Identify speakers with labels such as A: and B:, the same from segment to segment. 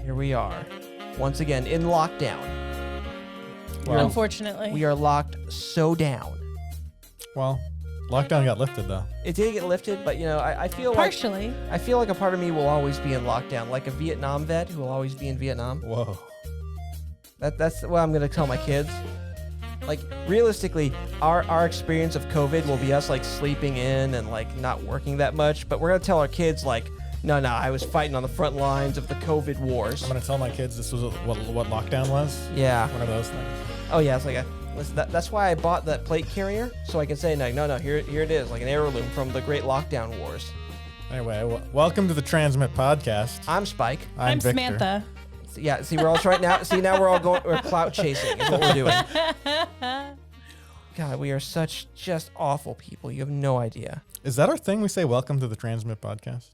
A: Here we are, once again in lockdown.
B: Well,
C: Unfortunately.
A: We are locked so down.
B: well, lockdown got lifted though.
A: It did get lifted, but I feel
C: Partially.
A: I feel like a part of me will always be in lockdown, like a Vietnam vet who will always be in Vietnam.
B: Whoa.
A: That's what I'm gonna tell my kids. Like realistically, our experience of COVID will be us like sleeping in and like not working that much, but we're gonna tell our kids like, no, I was fighting on the front lines of the COVID wars.
B: I'm gonna tell my kids this was what lockdown was.
A: Yeah.
B: One of those things.
A: Oh yeah, it's like that's why I bought that plate carrier, so I can say like, no, here it is, like an heirloom from the Great Lockdown Wars.
B: Anyway, welcome to the Transmit Podcast.
A: I'm Spike.
C: I'm
B: Victor.
C: Samantha.
A: Yeah, see, we're all trying now. See, now we're clout chasing is what we're doing. God, we are such just awful people. You have no idea.
B: Is that our thing? We say welcome to the Transmit Podcast.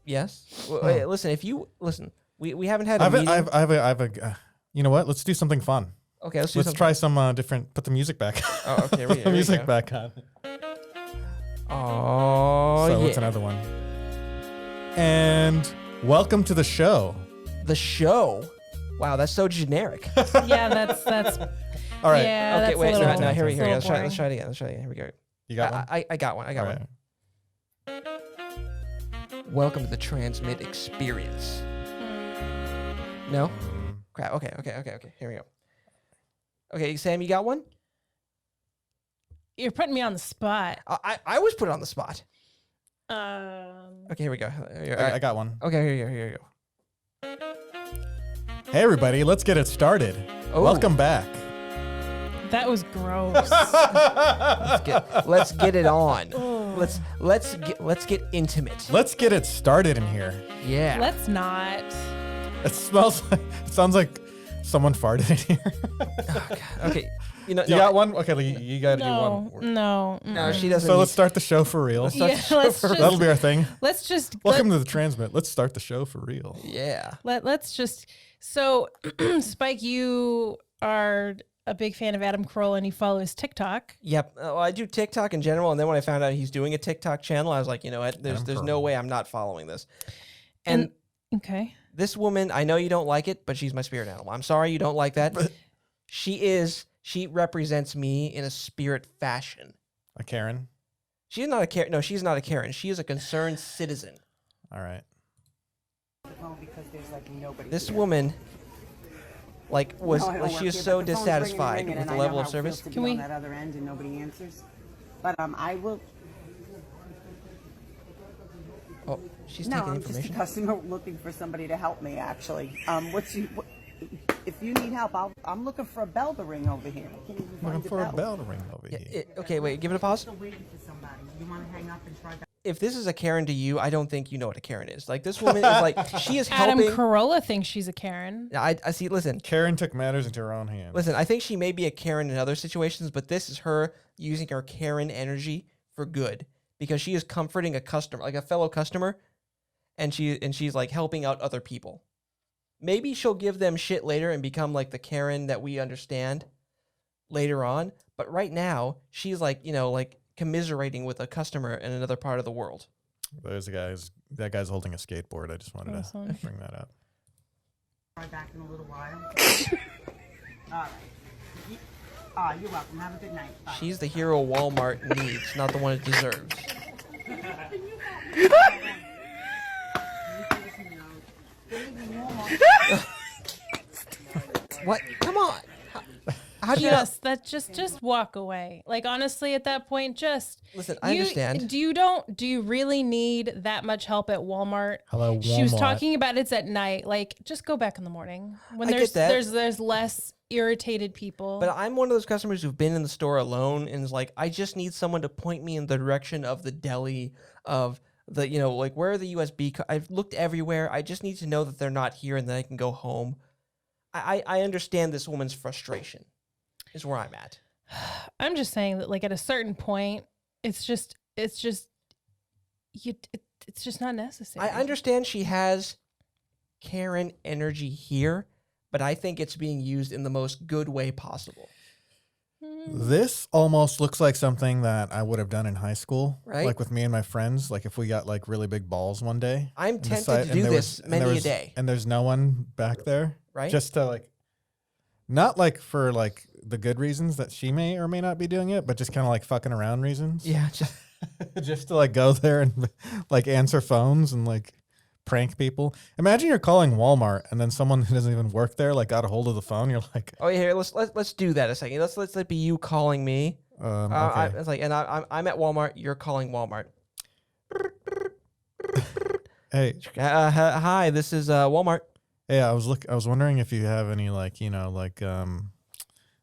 A: Yes. Wait, listen, we haven't had a meeting.
B: I have a. You know what? Let's do something fun.
A: Okay, let's
B: try some different. Put the music back.
A: Oh, okay.
B: Put the music back on.
A: Oh,
B: So
A: yeah.
B: what's another one? And welcome to the show.
A: The show. Wow, that's so generic.
C: Yeah, that's
B: All right.
C: Yeah,
A: Okay,
C: that's
A: wait.
C: a little,
A: No, here we go.
C: that's a little
A: Let's try
C: boring.
A: it again. Here we go.
B: You got one?
A: I got one.
B: All right.
A: Welcome to the Transmit Experience. No? Crap. Okay. Here we go. Okay, Sam, you got one?
C: You're putting me on the spot.
A: I was put on the spot.
C: Um,
A: Okay, here we go.
B: I got one.
A: Okay, here you go.
B: Hey everybody, let's get it started.
A: Oh.
B: Welcome back.
C: that was gross.
A: Let's get it on.
C: Oh.
A: Let's get intimate.
B: Let's get it started in here.
A: Yeah.
C: Let's not.
B: It sounds like someone farted in here.
A: Okay.
B: You got one? Okay, you got to do
C: No,
B: one.
C: no.
A: She doesn't.
B: So let's start the show for real.
C: Yeah, let's
B: That'll be our thing.
C: Let's just
B: Welcome to the Transmit. Let's start the show for real.
A: Yeah.
C: Let's just. So, Spike, you are a big fan of Adam Carolla and you follow his TikTok.
A: Yep. Well, I do TikTok in general, and then when I found out he's doing a TikTok channel, I was like, you know what? There's no way I'm not following this. And
C: Okay.
A: this woman, I know you don't like it, but she's my spirit animal. I'm sorry you don't like that. She represents me in a spirit fashion.
B: A Karen.
A: She's not a Karen. No, she's not a Karen. She is a concerned citizen.
B: All right.
D: Because there's like nobody.
A: This
D: here.
A: woman, like,
D: No, I don't work
A: she is
D: here,
A: so
D: but the phone's
A: dissatisfied
D: ringing,
A: with
D: and
A: the
D: I
A: level
D: know
A: of
D: how it
A: service.
D: feels to
C: Can
D: be
C: we-
D: on that other end and nobody answers? But I will.
A: Oh, she's
D: No,
A: taking
D: I'm just a
A: information.
D: customer looking for somebody to help me. Actually, if you need help, I'm looking for a bell to ring over here. I can't even
B: Looking
D: find
B: for
D: a
B: a bell to ring over
A: Yeah,
B: here.
A: okay, wait. Give it a pause.
D: Still waiting for somebody. You want to hang up and try that?
A: If this is a Karen to you, I don't think you know what a Karen is. Like, this woman is like, she is
C: Adam
A: helping.
C: Carolla thinks she's a Karen.
A: I see. Listen,
B: Karen took matters into her own hands.
A: Listen, I think she may be a Karen in other situations, but this is her using her Karen energy for good because she is comforting a customer, like a fellow customer, and she's like helping out other people. Maybe she'll give them shit later and become like the Karen that we understand later on, but right now she's like, like commiserating with a customer in another part of the world.
B: There's that guy's holding a skateboard. I just wanted to
C: Awesome.
B: bring that up.
D: Try back in a little while. All right. You're welcome. Have a good night. Bye.
A: She's the hero Walmart needs, not the one it deserves. What? Come on. How do you not?
C: Just walk away. Like, honestly, at that point, just
A: Listen, I understand.
C: Do you really need that much help at Walmart?
B: Hello,
C: She was
B: Walmart.
C: talking about it's at night. Like, just go back in the morning when
A: I
C: there's
A: get that.
C: there's less irritated people.
A: But I'm one of those customers who've been in the store alone and is like, I just need someone to point me in the direction of the deli, of the, like where are the USB? I've looked everywhere. I just need to know that they're not here and then I can go home. I understand this woman's frustration is where I'm at.
C: I'm just saying that, like, at a certain point, it's just not necessary.
A: I understand she has Karen energy here, but I think it's being used in the most good way possible.
B: This almost looks like something that I would have done in high school,
A: Right?
B: like with me and my friends. Like if we got like really big balls one day.
A: I'm
B: and
A: tempted
B: decide-
A: to
B: and
A: do
B: there
A: this
B: was- and
A: many
B: there
A: a
B: was-
A: day.
B: And there's no one back there,
A: Right?
B: Just to like, not like for like the good reasons that she may or may not be doing it, but just kind of like fucking around reasons.
A: Yeah, just
B: Just to like go there and like answer phones and like prank people. Imagine you're calling Walmart and then someone who doesn't even work there like got a hold of the phone. You're like,
A: oh yeah, here, let's do that a second. Let's let be you calling me.
B: okay.
A: It's like, and I'm at Walmart. You're calling Walmart.
B: Hey,
A: Hi, this is Walmart.
B: hey, I was wondering if you have any like,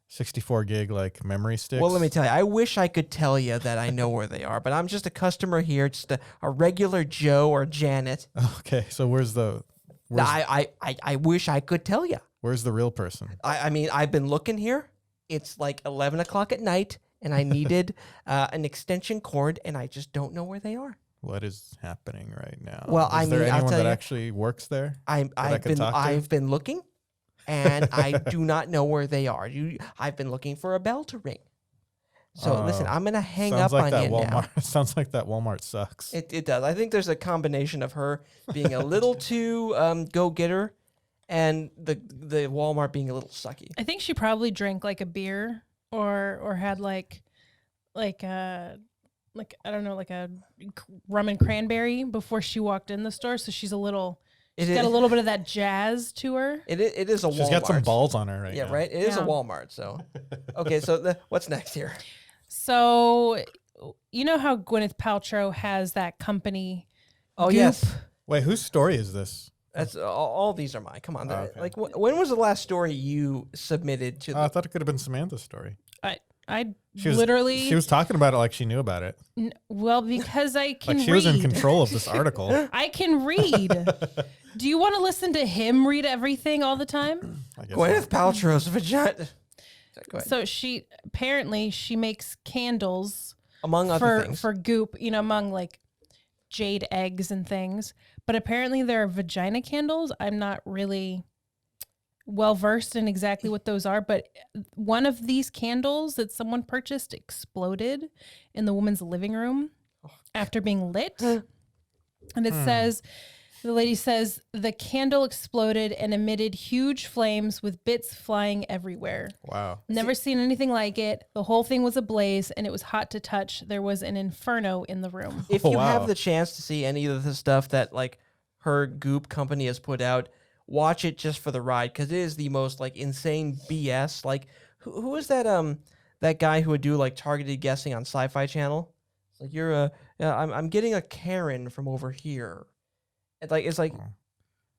B: 64 gig like memory sticks.
A: Well, let me tell you, I wish I could tell you that I know where they are, but I'm just a customer here, just a regular Joe or Janet.
B: Okay, so where's
A: I wish I could tell you.
B: where's the real person?
A: I mean, I've been looking here. It's like 11 o'clock at night, and I needed an extension cord, and I just don't know where they are.
B: What is happening right now?
A: Well,
B: is
A: I
B: there
A: mean, I'll
B: anyone
A: tell
B: that
A: you-
B: actually works there?
A: I've been looking, and I do not know where they are. I've been looking for a bell to ring. So listen, I'm gonna hang up
B: Sounds like
A: on you
B: that
A: now.
B: Walmart. Sounds like that Walmart sucks.
A: It does. I think there's a combination of her being a little too go-getter and the Walmart being a little sucky.
C: I think she probably drank like a beer or had like I don't know, like a rum and cranberry before she walked in the store. So she's
A: It
C: got a
A: is-
C: little bit of that jazz to her.
A: It is a Walmart.
B: She's got some balls on her right
A: Yeah,
B: now.
A: right. It is a
C: Yeah.
A: Walmart. So, okay. So what's next here?
C: So you know how Gwyneth Paltrow has that company?
A: Oh
C: Goop?
A: yes,
B: Wait, whose story is this?
A: that's all. These are mine. Come on.
B: Okay.
A: Like when was the last story you submitted to?
B: I thought it could have been Samantha's story.
C: I
B: She was
C: literally
B: She was talking about it like she knew about it.
C: well, because I can
B: Like she
C: read.
B: was in control of this article.
C: I can read. Do you want to listen to him read everything all the time?
B: I guess
A: Gwyneth Paltrow's vagina. Go ahead.
C: So she makes candles
A: Among other things.
C: for Goop, among like jade eggs and things. But apparently there are vagina candles. I'm not really well versed in exactly what those are, but one of these candles that someone purchased exploded in the woman's living room after being lit. And it says, the lady says, the candle exploded and emitted huge flames with bits flying everywhere.
B: Wow.
C: Never seen anything like it. The whole thing was ablaze and it was hot to touch. There was an inferno in the room.
A: If
B: Oh,
A: you
B: wow.
A: have the chance to see any of the stuff that like her Goop company has put out, watch it just for the ride because it is the most like insane BS. Like who is that that guy who would do like targeted guessing on Sci-Fi Channel? It's like I'm getting a Karen from over here. It's like
B: Oh.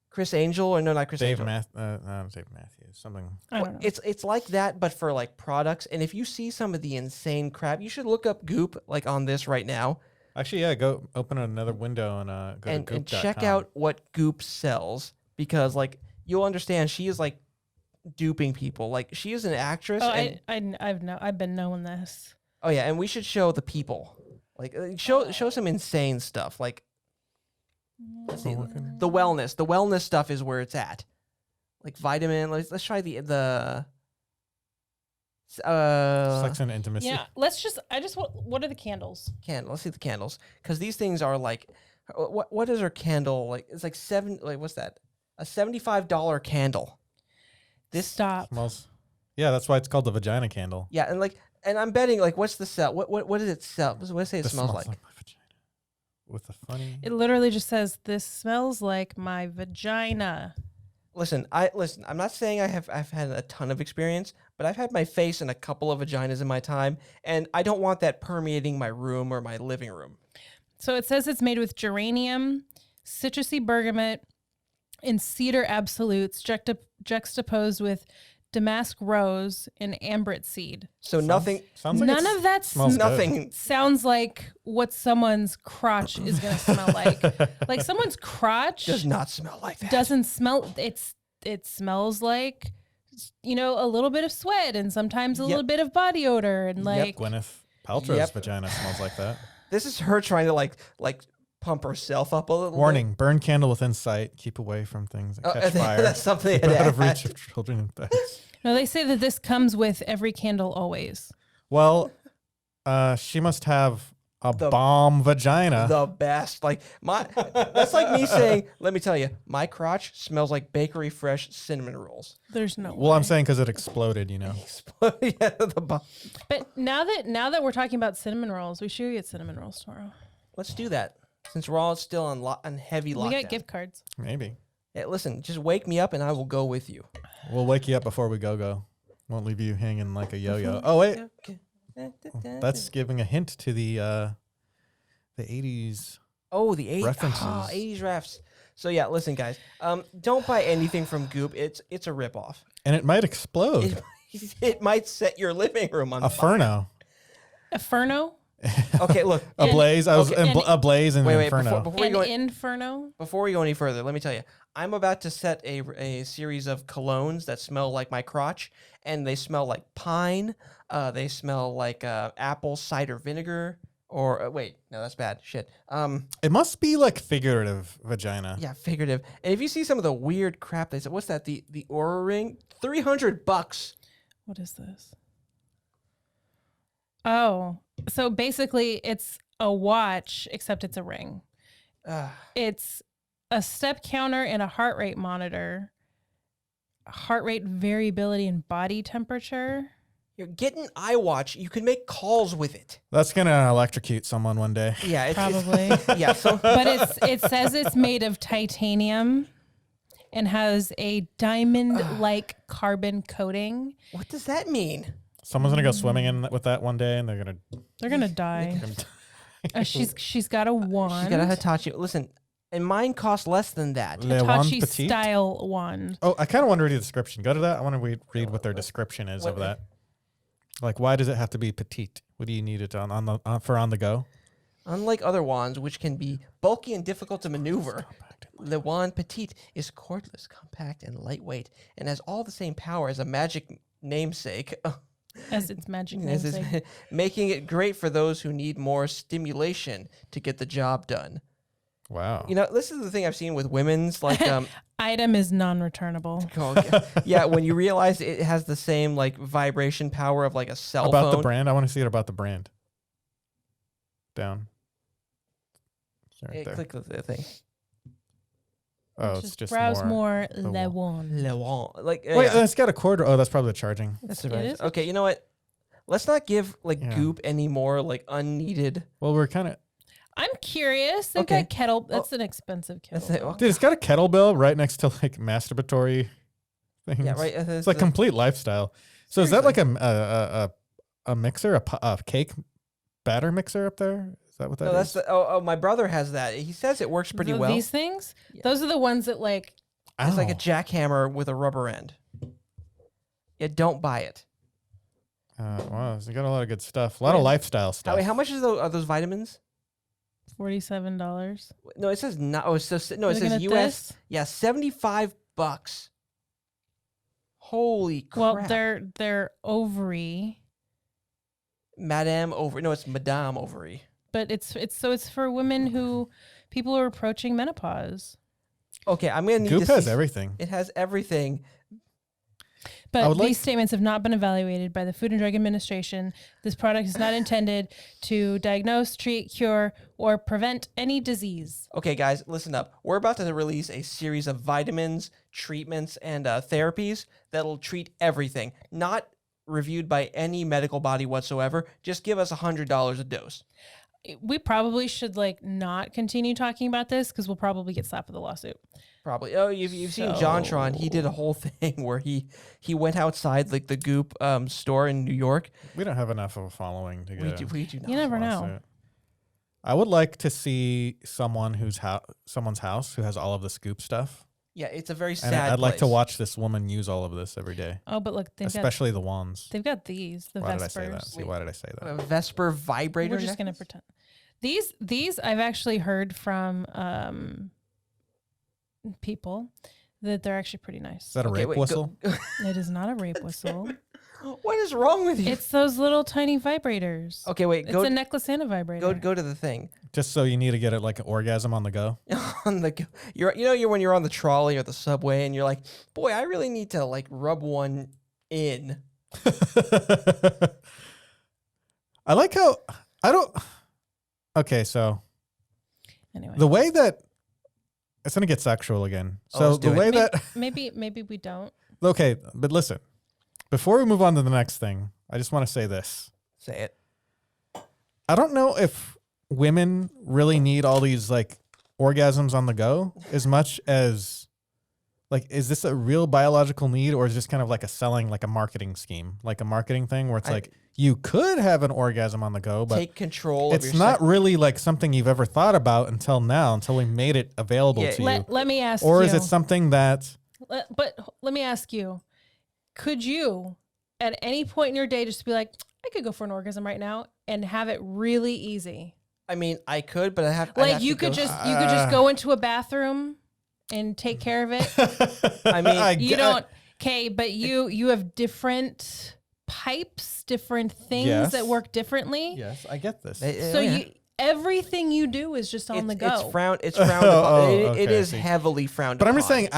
A: Chris Angel or no, not Chris
B: Dave
A: Angel.
B: Dave Matthews. Something.
C: I don't know.
A: It's like that, but for like products. And if you see some of the insane crap, you should look up Goop like on this right now
B: Actually, yeah. Go open another window and go to
A: and
B: goop.com.
A: check out what Goop sells because like you'll understand she is like duping people. Like she is an actress.
C: Oh,
A: and,
C: I've been knowing this.
A: oh yeah, and we should show the people like show some insane stuff. Like let's see, the wellness stuff is where it's at. Like vitamin. Let's try the
B: Sex and intimacy.
C: Yeah, what are the candles?
A: candle. Let's see the candles because these things are like what is her candle like? It's like what's that? A $75 candle. This
C: Stop.
B: Smells. Yeah, that's why it's called the vagina candle.
A: yeah, and I'm betting like what's the sell? What does it sell? What does it say it
B: This
A: smells like?
B: my vagina. With a funny.
C: It literally just says, "This smells like my vagina."
A: Listen, I'm not saying I've had a ton of experience, but I've had my face in a couple of vaginas in my time, and I don't want that permeating my room or my living room.
C: So it says it's made with geranium, citrusy bergamot, and cedar absolutes juxtaposed with damask rose and ambrit seed.
A: So nothing,
B: Sounds like
C: None
B: it's-
C: of that
B: smells good.
A: nothing.
C: sounds like what someone's crotch is going to smell like. Like someone's crotch
A: Does not smell like that.
C: doesn't smell. It smells like a little bit of sweat and sometimes a
A: Yep.
C: little bit of body odor and like
B: Gwyneth Paltrow's
A: Yep.
B: vagina smells like that.
A: This is her trying to like pump herself up a little.
B: Warning: burn candle within sight. Keep away from things that
A: Bit.
B: catch fire.
A: That's something.
B: Keep out of
A: that-
B: reach of children and pets.
C: No, they say that this comes with every candle always.
B: Well, she must have a
A: The-
B: bomb vagina.
A: The best. Like that's like me saying, let me tell you, my crotch smells like bakery fresh cinnamon rolls.
C: There's no
B: Well,
C: way.
B: I'm saying because it exploded,
A: Yeah, the bomb.
C: But now that we're talking about cinnamon rolls, we should get cinnamon rolls tomorrow.
A: Let's do that. Since we're all still on heavy lockdown.
C: We get gift cards.
B: Maybe.
A: Hey, listen, just wake me up and I will go with you.
B: We'll wake you up before we go. Won't leave you hanging like a yo-yo. Oh, wait. That's giving a hint to the 80s.
A: Oh, the 80s.
B: references.
A: Oh, 80s refs. So yeah, listen, guys. Don't buy anything from Goop. It's a ripoff.
B: And it might explode.
A: It might set your living room on
B: A
A: fire.
B: Furno.
C: A Furno?
A: Okay, look.
B: A blaze. I was
A: okay,
B: in a blaze and
A: Wait,
B: Inferno.
A: before we
C: An
A: go
C: Inferno?
A: before we go any further, let me tell you, I'm about to set a series of colognes that smell like my crotch, and they smell like pine. They smell like apple cider vinegar. Or wait, no, that's bad. Shit.
B: It must be like figurative vagina.
A: Yeah, figurative. And if you see some of the weird crap they said, what's that? The Aura ring, $300.
C: What is this? Oh, so basically it's a watch, except it's a ring. It's a step counter and a heart rate monitor, heart rate variability and body temperature.
A: You're getting iWatch. You can make calls with it.
B: That's gonna electrocute someone one day.
A: Yeah,
C: Probably.
A: yeah. So
C: But it says it's made of titanium and has a diamond-like carbon coating.
A: what does that mean?
B: Someone's gonna go swimming in with that one day, and they're
C: They're gonna die. She's got a wand.
A: She's got a Hitachi. Listen, and mine costs less than that.
B: Le Wand
C: Hitachi
B: Petite?
C: style wand.
B: Oh, I kind of want to read the description. Go to that. I want to read what their description is of that. Like, why does it have to be petite? What do you need it on the go?
A: Unlike other wands, which can be bulky and difficult to maneuver, Le Wand Petite is cordless, compact, and lightweight, and has all the same power as a magic namesake.
C: As its magic
A: As is-
C: namesake.
A: making it great for those who need more stimulation to get the job done.
B: Wow.
A: You know, this is the thing I've seen with women's, like,
C: Item is non-returnable.
A: yeah, when you realize it has the same like vibration power of like a cell
B: About
A: phone.
B: the brand, I want to see it about the brand. Down. It's right there.
A: Click the thing.
B: Oh, it's just
C: browse
B: more.
C: more Le Wand.
A: Le Wand. Like,
B: Wait,
A: yeah,
B: it's got a cord. Oh, that's probably the charging.
A: that's
C: It
A: right.
C: is?
A: Okay, you know what? Let's not give like
B: Yeah.
A: Goop any more like unneeded.
B: Well, we're kind of.
C: I'm curious. They've
A: Okay.
C: got kettle. That's an expensive
A: That's
C: kettle.
A: it.
B: Dude, it's got a kettlebell right next to like masturbatory things.
A: Yeah, right.
B: It's like complete lifestyle. So is that like a mixer, a cake batter mixer up there? Is that what that
A: No,
B: is?
A: that's the. Oh, my brother has that. He says it works pretty well.
C: These things? Those are the ones that like,
A: It's like a
B: Ow.
A: jackhammer with a rubber end. Yeah, don't buy it.
B: Wow, so you got a lot of good stuff. A lot of lifestyle stuff.
A: Wait, how much are those vitamins?
C: $47.
A: No, it says not. Oh, so no, it
C: Looking
A: says
C: at
A: U.S.
C: this?
A: Yeah, $75. Holy crap!
C: Well, they're ovary,
A: Madame Ovary. No, it's Madame Ovary.
C: but it's for women who people who are approaching menopause.
A: Okay, I'm gonna need
B: Goop
A: to
B: has
A: see-
B: everything.
A: It has everything.
C: But
B: would
C: these
B: like-
C: statements have not been evaluated by the Food and Drug Administration. This product is not intended to diagnose, treat, cure, or prevent any disease.
A: Okay, guys, listen up. We're about to release a series of vitamins, treatments, and therapies that'll treat everything. Not reviewed by any medical body whatsoever. Just give us $100 a dose.
C: We probably should like not continue talking about this because we'll probably get slapped with a lawsuit.
A: Probably. Oh, you've seen JonTron. He did a whole thing where he went outside like the Goop store in New York.
B: We don't have enough of a following to get.
A: We do not.
C: You never know.
B: lawsuit. I would like to see someone someone's house who has all of the Scoop stuff.
A: Yeah, it's a very
B: And
A: sad.
B: I'd like to
A: place.
B: watch this woman use all of this every day,
C: Oh, but look,
B: especially the wands.
C: they've got these, the
B: Why
C: Vespers.
B: did I say that? See, why did I say that?
A: A Vesper vibrator.
C: We're just gonna
A: necklace?
C: pretend. These I've actually heard from people that they're actually pretty nice.
B: Is that a
A: Okay,
B: rape
A: wait, go-
B: whistle?
C: It is not a rape whistle.
A: What is wrong with you?
C: It's those little tiny vibrators.
A: Okay, wait.
C: It's a necklace and a vibrator.
A: Go to the thing.
B: Just so you need to get it like an orgasm on the go.
A: On the you're when you're on the trolley or the subway and you're like, boy, I really need to like rub one in.
B: I like how I don't. Okay, so
C: Anyway,
B: the way that it's gonna get sexual again. So
A: let's do
B: the
A: it.
B: way that
C: maybe we don't.
B: okay, but listen, before we move on to the next thing, I just want to say this.
A: Say it.
B: I don't know if women really need all these like orgasms on the go as much as like, is this a real biological need or is this kind of like a selling, like a marketing scheme, like a marketing thing where it's like you could have an orgasm on the go, but
A: Take control.
B: it's
A: of your
B: not really like something you've ever thought about until now, until we made it available to you.
C: Let me ask
B: Or
C: you.
B: is it something that
C: But let me ask you, could you at any point in your day just be like, I could go for an orgasm right now and have it really easy?
A: I mean, I could, but I have
C: Like you could just go into a bathroom and take care of it.
A: I mean,
C: You don't. Okay, but you have different pipes, different things
B: Yes.
C: that work differently.
B: Yes, I get this.
C: So everything you do is just on the go.
A: It's frowned. It's frowned upon. It
B: okay, I
A: is
B: see.
A: heavily frowned
B: But
A: upon.
B: I'm just saying,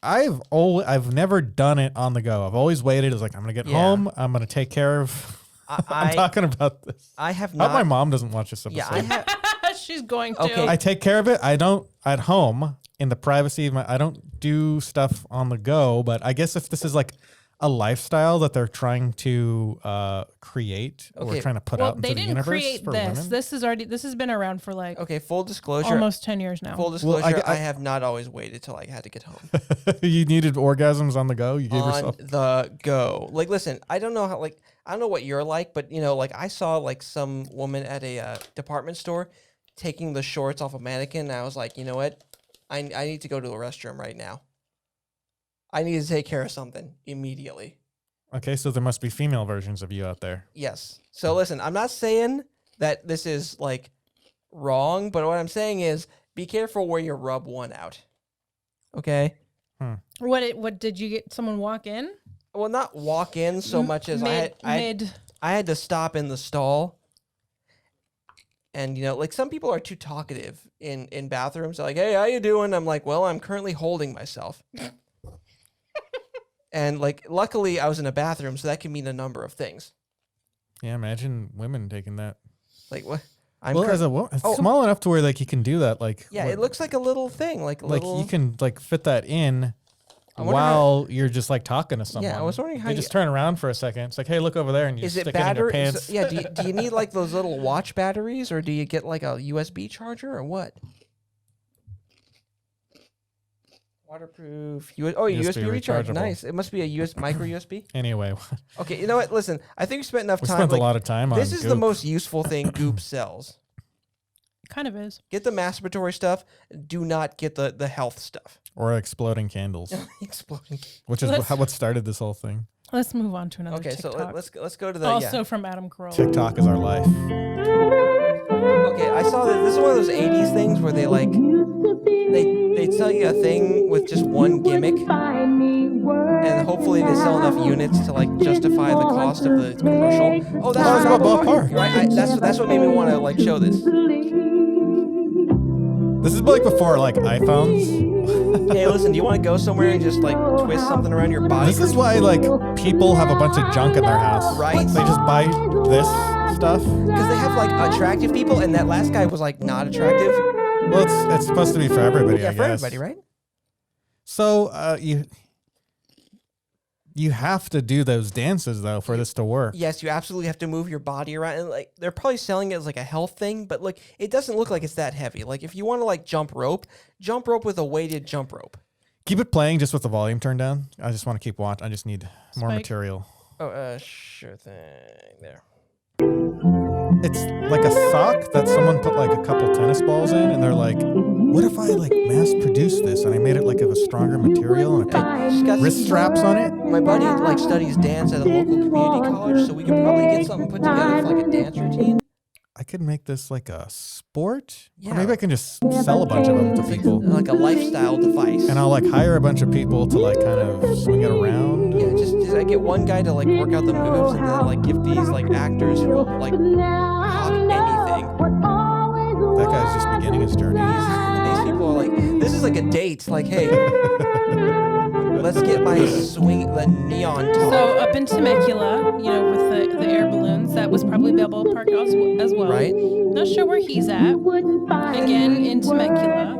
B: I've never done it on the go. I've always waited. It's like, I'm going to get home. I'm going to take care of, I'm talking about this.
A: I have
B: I
A: not.
B: hope my mom doesn't watch this episode.
A: Yeah, I have.
C: She's going to.
A: Okay.
B: I take care of it. I don't at home in the privacy of I don't do stuff on the go, but I guess if this is like a lifestyle that they're trying to create or
A: Okay.
B: trying to put
C: Well,
B: out into
C: they
B: the
C: didn't
B: universe
C: create
B: for
C: this.
B: women.
C: This has been around for like
A: Okay, full disclosure.
C: almost 10 years now.
A: Full disclosure.
B: I-
A: I have not always waited till I had to get home.
B: You needed orgasms on the go. You gave
A: On
B: yourself.
A: the go. Like, listen, I don't know how. Like, I don't know what you're like, but like I saw like some woman at a department store taking the shorts off a mannequin, and I was like, you know what? I need to go to the restroom right now. I need to take care of something immediately.
B: Okay, so there must be female versions of you out there.
A: Yes. So listen, I'm not saying that this is like wrong, but what I'm saying is be careful where you rub one out. Okay?
C: What did you get? Someone walk in?
A: Well, not walk in so much as
C: Mid.
A: I had to stop in the stall. And like some people are too talkative in bathrooms. They're like, "Hey, how you doing?" I'm like, "Well, I'm currently holding myself." And like luckily I was in a bathroom, so that can mean a number of things.
B: Yeah, imagine women taking that.
A: Like what?
B: As a woman, it's small enough to where like you can do that. Like
A: Yeah, it looks like a little thing, like a little.
B: you can like fit that in
A: wonder
B: while you're just like talking to someone.
A: I was wondering how
B: they
A: you-
B: just turn around for a second. It's like, hey, look over there, and you
A: Is
B: stick
A: it
B: it in your
A: battery?
B: pants.
A: Yeah. Do you need like those little watch batteries, or do you get like a USB charger, or what? Waterproof. USB recharge.
B: rechargeable.
A: Nice. It must be a micro USB.
B: Anyway,
A: Okay. You know what? Listen, I think we spent enough
B: we
A: time.
B: spent a
A: like,
B: lot of time on
A: This is the
B: Goop.
A: most useful thing Goop sells.
C: Kind of is.
A: Get the masturbatory stuff. Do not get the health stuff.
B: or exploding candles,
A: Exploding.
B: which is what started this whole thing.
C: Let's move on to another
A: Okay, so
C: TikTok.
A: let's go to the
C: also from Adam Carolla.
B: TikTok is our life.
A: Okay, I saw that this is one of those 80s things where they like they tell you a thing with just one gimmick, and hopefully they sell enough units to like justify the cost of the commercial. Oh, that's
B: about ballpark.
A: Right, that's what made me want to like show this.
B: This is like before like iPhones.
A: Hey, listen, do you want to go somewhere and just like twist something around your body?
B: This is why like people have a bunch of junk in their house.
A: Right.
B: They just buy this stuff.
A: Because they have like attractive people, and that last guy was like not attractive.
B: Well, it's supposed to be for everybody.
A: Yeah,
B: I
A: for
B: guess.
A: everybody, right?
B: So you have to do those dances though for this to work.
A: Yes, you absolutely have to move your body around, and like they're probably selling it as like a health thing, but like it doesn't look like it's that heavy. Like if you want to like jump rope with a weighted jump rope.
B: Keep it playing just with the volume turned down. I just want to keep watching. I just need more
C: Spike.
B: material.
A: Oh, sure thing. There.
B: It's like a sock that someone put like a couple tennis balls in, and they're like, "What if I like mass produce this and I made it like of a stronger material and I
A: Just
B: put
A: got
B: wrist straps on it?"
A: My buddy like studies dance at a local community college, so we could probably get something put together for like a dance routine.
B: I could make this like a sport,
A: Yeah.
B: or maybe I can just sell a bunch of them to people,
A: Like a lifestyle device.
B: and I'll like hire a bunch of people to like kind of swing it around.
A: Yeah, just I get one guy to like work out the moves, and then like give these like actors who will like hawk anything.
B: That guy's just beginning his journey.
A: These people are like, this is like a date. Like, hey, Let's get my the neon talk.
C: So up in Temecula, with the air balloons, that was probably Balboa Park as well.
A: Right.
C: Not sure where he's at. Again, in Temecula.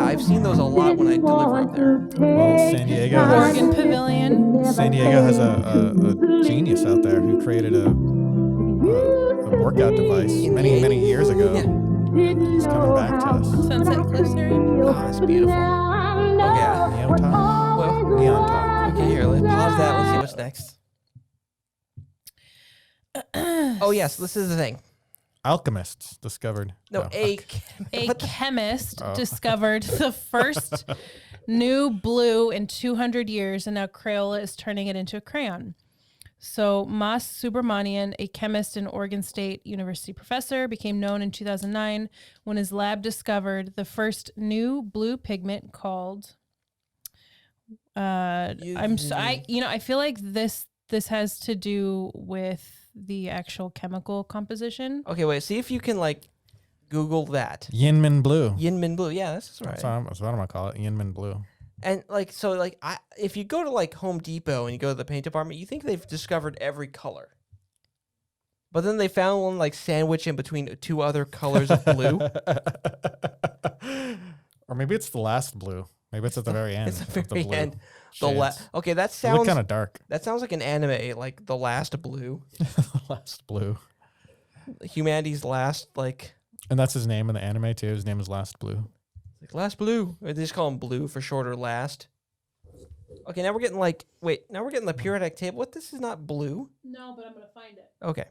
A: I've seen those a lot when I deliver up there.
B: Well, San Diego has,
C: Oregon Pavilion.
B: San Diego has a genius out there who created a workout device many years ago.
A: Yeah.
B: It's coming back to us.
C: Sunset Cliffs area.
A: Oh, that's beautiful. Yeah.
B: Neon talk.
A: Well,
B: Neon talk.
A: okay, here, let's pause that. Let's see what's next. Oh, yes, this is the thing.
B: Alchemists discovered.
A: No,
C: A chemist discovered the first new blue in 200 years, and now Crayola is turning it into a crayon. So Mas Subramanian, a chemist and Oregon State University professor, became known in 2009 when his lab discovered the first new blue pigment called. I feel like this has to do with the actual chemical composition.
A: Okay, wait. See if you can Google that.
B: Yinmin blue.
A: Yinmin blue. Yeah, this is right.
B: That's what I'm gonna call it. Yinmin blue.
A: And if you go to Home Depot and you go to the paint department, you think they've discovered every color. But then they found one sandwich in between two other colors of blue.
B: Or maybe it's the last blue. Maybe it's at the very end.
A: It's the
B: of
A: very
B: blue
A: end.
B: shades.
A: Okay, that
B: They look
A: sounds
B: kind of dark.
A: That sounds like an anime, like The Last Blue.
B: The last blue.
A: Humanity's last
B: And that's his name in the anime too. His name is Last Blue.
A: Last Blue. Or they just call him Blue for short or last. Okay, now we're getting now we're getting the periodic table. What? This is not blue.
C: No, but I'm gonna find it.
A: Okay,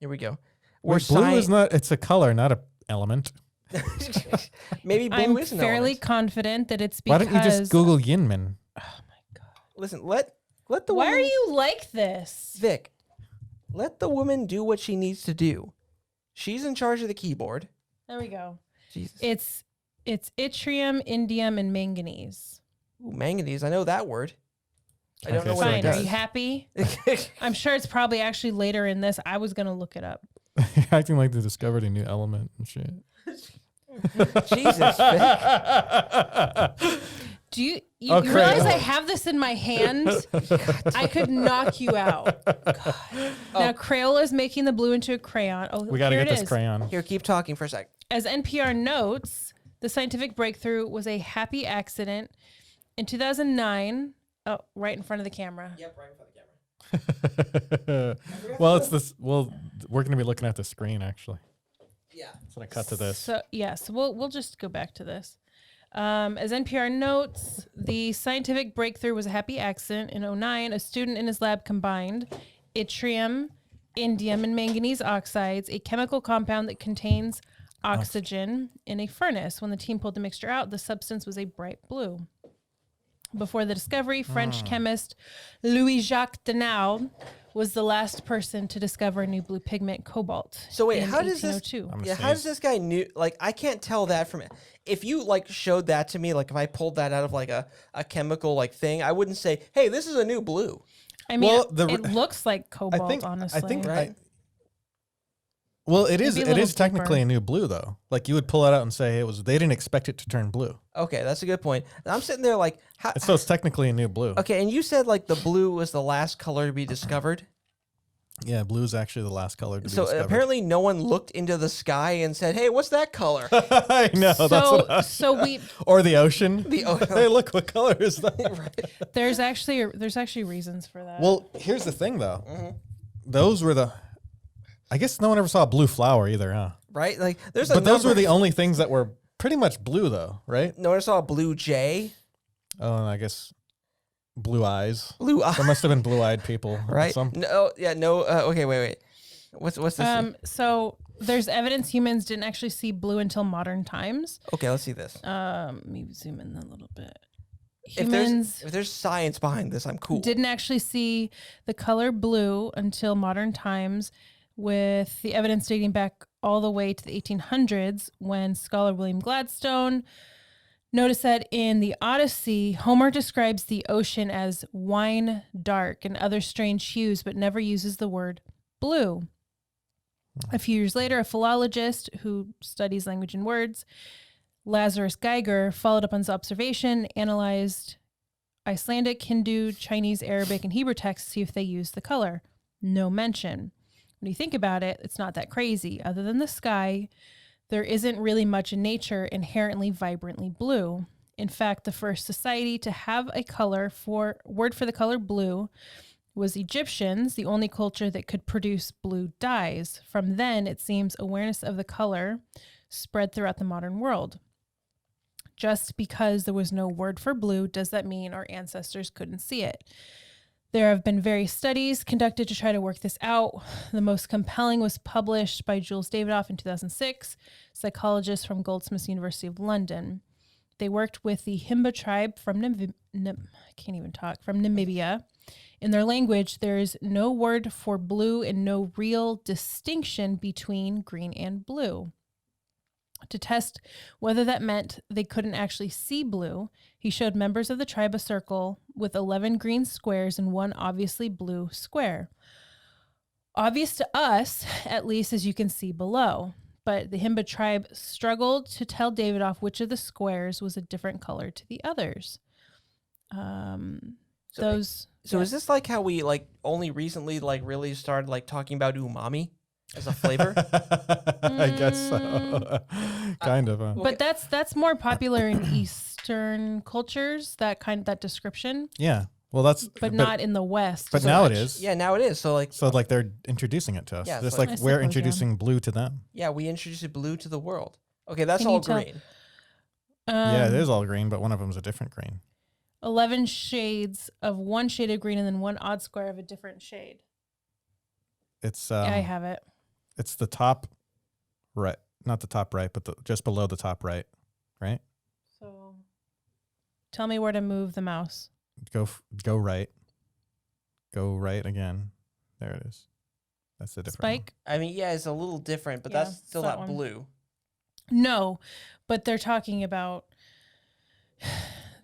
A: here we go.
B: Wait, blue is not. It's a color, not an element.
A: Maybe blue
C: I'm
A: is an
C: fairly
A: element.
C: confident that it's because.
B: Why don't you just Google Yinmin?
A: Listen, let the
C: Why
A: woman,
C: are you like this?
A: Vic? Let the woman do what she needs to do. She's in charge of the keyboard.
C: There we go.
A: Jesus.
C: It's yttrium, indium, and manganese.
A: Ooh, manganese. I know that word. I don't
B: Okay,
A: know
B: so
A: what
C: Fine.
A: it
C: Are
A: does.
C: you happy? I'm sure it's probably actually later in this. I was gonna look it up.
B: You're acting like they discovered a new element and shit.
A: Jesus, Vic.
C: Do you
B: Oh,
C: you realize
B: Crayola.
C: I have this in my hand? I could knock you out. God. Now Crayola is making the blue into a crayon. Oh,
B: We got to
C: here
B: get
C: it
B: this
C: is.
B: crayon.
A: Here, keep talking for a sec.
C: As NPR notes, the scientific breakthrough was a happy accident. In 2009, right in front of the camera.
A: Yep, right in front of the camera.
B: Well, it's this. Well, we're going to be looking at the screen actually.
A: Yeah.
B: So I cut to this.
C: So yes, we'll just go back to this. As NPR notes, the scientific breakthrough was a happy accident. In 2009, a student in his lab combined yttrium, indium, and manganese oxides, a chemical compound that contains oxygen, in a furnace. When the team pulled the mixture out, the substance was a bright blue. Before the discovery, French chemist Louis-Jacques Denau was the last person to discover a new blue pigment, cobalt.
A: So wait,
C: in
A: how does this?
C: 1802.
B: I'm
A: Yeah, how does this guy knew? I can't tell that from. If you showed that to me, if I pulled that out of a chemical thing, I wouldn't say, "Hey, this is a new blue."
C: I mean,
B: Well,
C: it looks like cobalt, honestly.
B: I think.
A: Right.
B: Well, it is.
C: Maybe a
B: It
C: little
B: is technically
C: deeper.
B: a new blue, though. Like you would pull it out and say it was. They didn't expect it to turn blue,
A: Okay, that's a good point. And I'm sitting there how?
B: so it's technically a new blue.
A: Okay, and you said the blue was the last color to be discovered.
B: Yeah, blue is actually the last color to be
A: So
B: discovered.
A: apparently, no one looked into the sky and said, "Hey, what's that color?"
B: I know.
C: So we
B: Or the ocean.
A: ocean.
B: Hey, look, what color is that?
C: there's actually reasons for that.
B: Well, here's the thing, though. Those were the. I guess no one ever saw a blue flower either, huh?
A: Right? There's
B: But those were the only things that were pretty much blue, though, right?
A: No one saw a blue jay.
B: Oh, and I guess blue eyes.
A: Blue eye.
B: There must have been blue-eyed people.
A: Right?
B: Some,
A: No, yeah, no. Okay, wait. What's this?
C: So there's evidence humans didn't actually see blue until modern times.
A: Okay, let's see this.
C: Let me zoom in a little bit.
A: If there's science behind this, I'm cool.
C: Didn't actually see the color blue until modern times, with the evidence dating back all the way to the 1800s when scholar William Gladstone noticed that in the Odyssey, Homer describes the ocean as wine dark and other strange hues, but never uses the word blue. A few years later, a philologist who studies language and words, Lazarus Geiger, followed up on his observation, analyzed Icelandic, Hindu, Chinese, Arabic, and Hebrew texts to see if they use the color. No mention. When you think about it, it's not that crazy. Other than the sky, there isn't really much in nature inherently vibrantly blue. In fact, the first society to have a word for the color blue was Egyptians, the only culture that could produce blue dyes. From then, it seems awareness of the color spread throughout the modern world. Just because there was no word for blue, does that mean our ancestors couldn't see it? There have been various studies conducted to try to work this out. The most compelling was published by Jules Davidoff in 2006, psychologist from Goldsmiths University of London. They worked with the Himba tribe from Namibia. In their language, there is no word for blue and no real distinction between green and blue. To test whether that meant they couldn't actually see blue, he showed members of the tribe a circle with 11 green squares and one obviously blue square. Obvious to us, at least, as you can see below. But the Himba tribe struggled to tell Davidoff which of the squares was a different color to the others.
A: So is this like how we like only recently like really started like talking about umami as a flavor?
B: I guess so. Kind of.
C: But that's more popular in Eastern cultures, that description.
B: Yeah. Well, but
C: not in the West.
B: But
C: so
B: now
C: much.
B: it is.
A: Yeah, now it is. So like
B: they're introducing it to us.
A: Yeah,
B: Just
A: so
B: like
C: I
B: we're
C: suppose, yeah.
B: introducing blue to them.
A: yeah, we introduced blue to the world. Okay, that's
C: Can you
A: all
C: tell-
A: green.
B: Yeah, it is all green, but one of them's a different green.
C: 11 shades of one shade of green and then one odd square of a different shade.
B: It's
C: I have it.
B: it's the top right, not the top right, but just below the top right, right?
C: So tell me where to move the mouse.
B: Go right. Go right again. There it is. That's the different
C: Spike?
A: I mean, yeah, it's a little different, but
C: Yeah,
A: that's still
C: that
A: not
C: one.
A: blue.
C: No, but they're talking about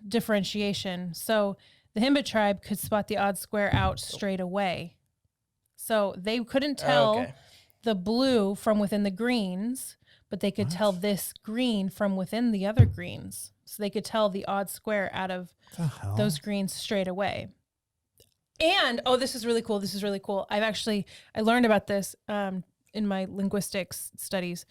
C: differentiation. So the Himba tribe could spot the odd square out straight away. So they couldn't tell
A: Okay.
C: the blue from within the greens, but they could tell this green from within the other greens. So they could tell the odd square out of
B: What the hell?
C: those greens straight away. And, this is really cool. This is really cool. I learned about this in my linguistics studies.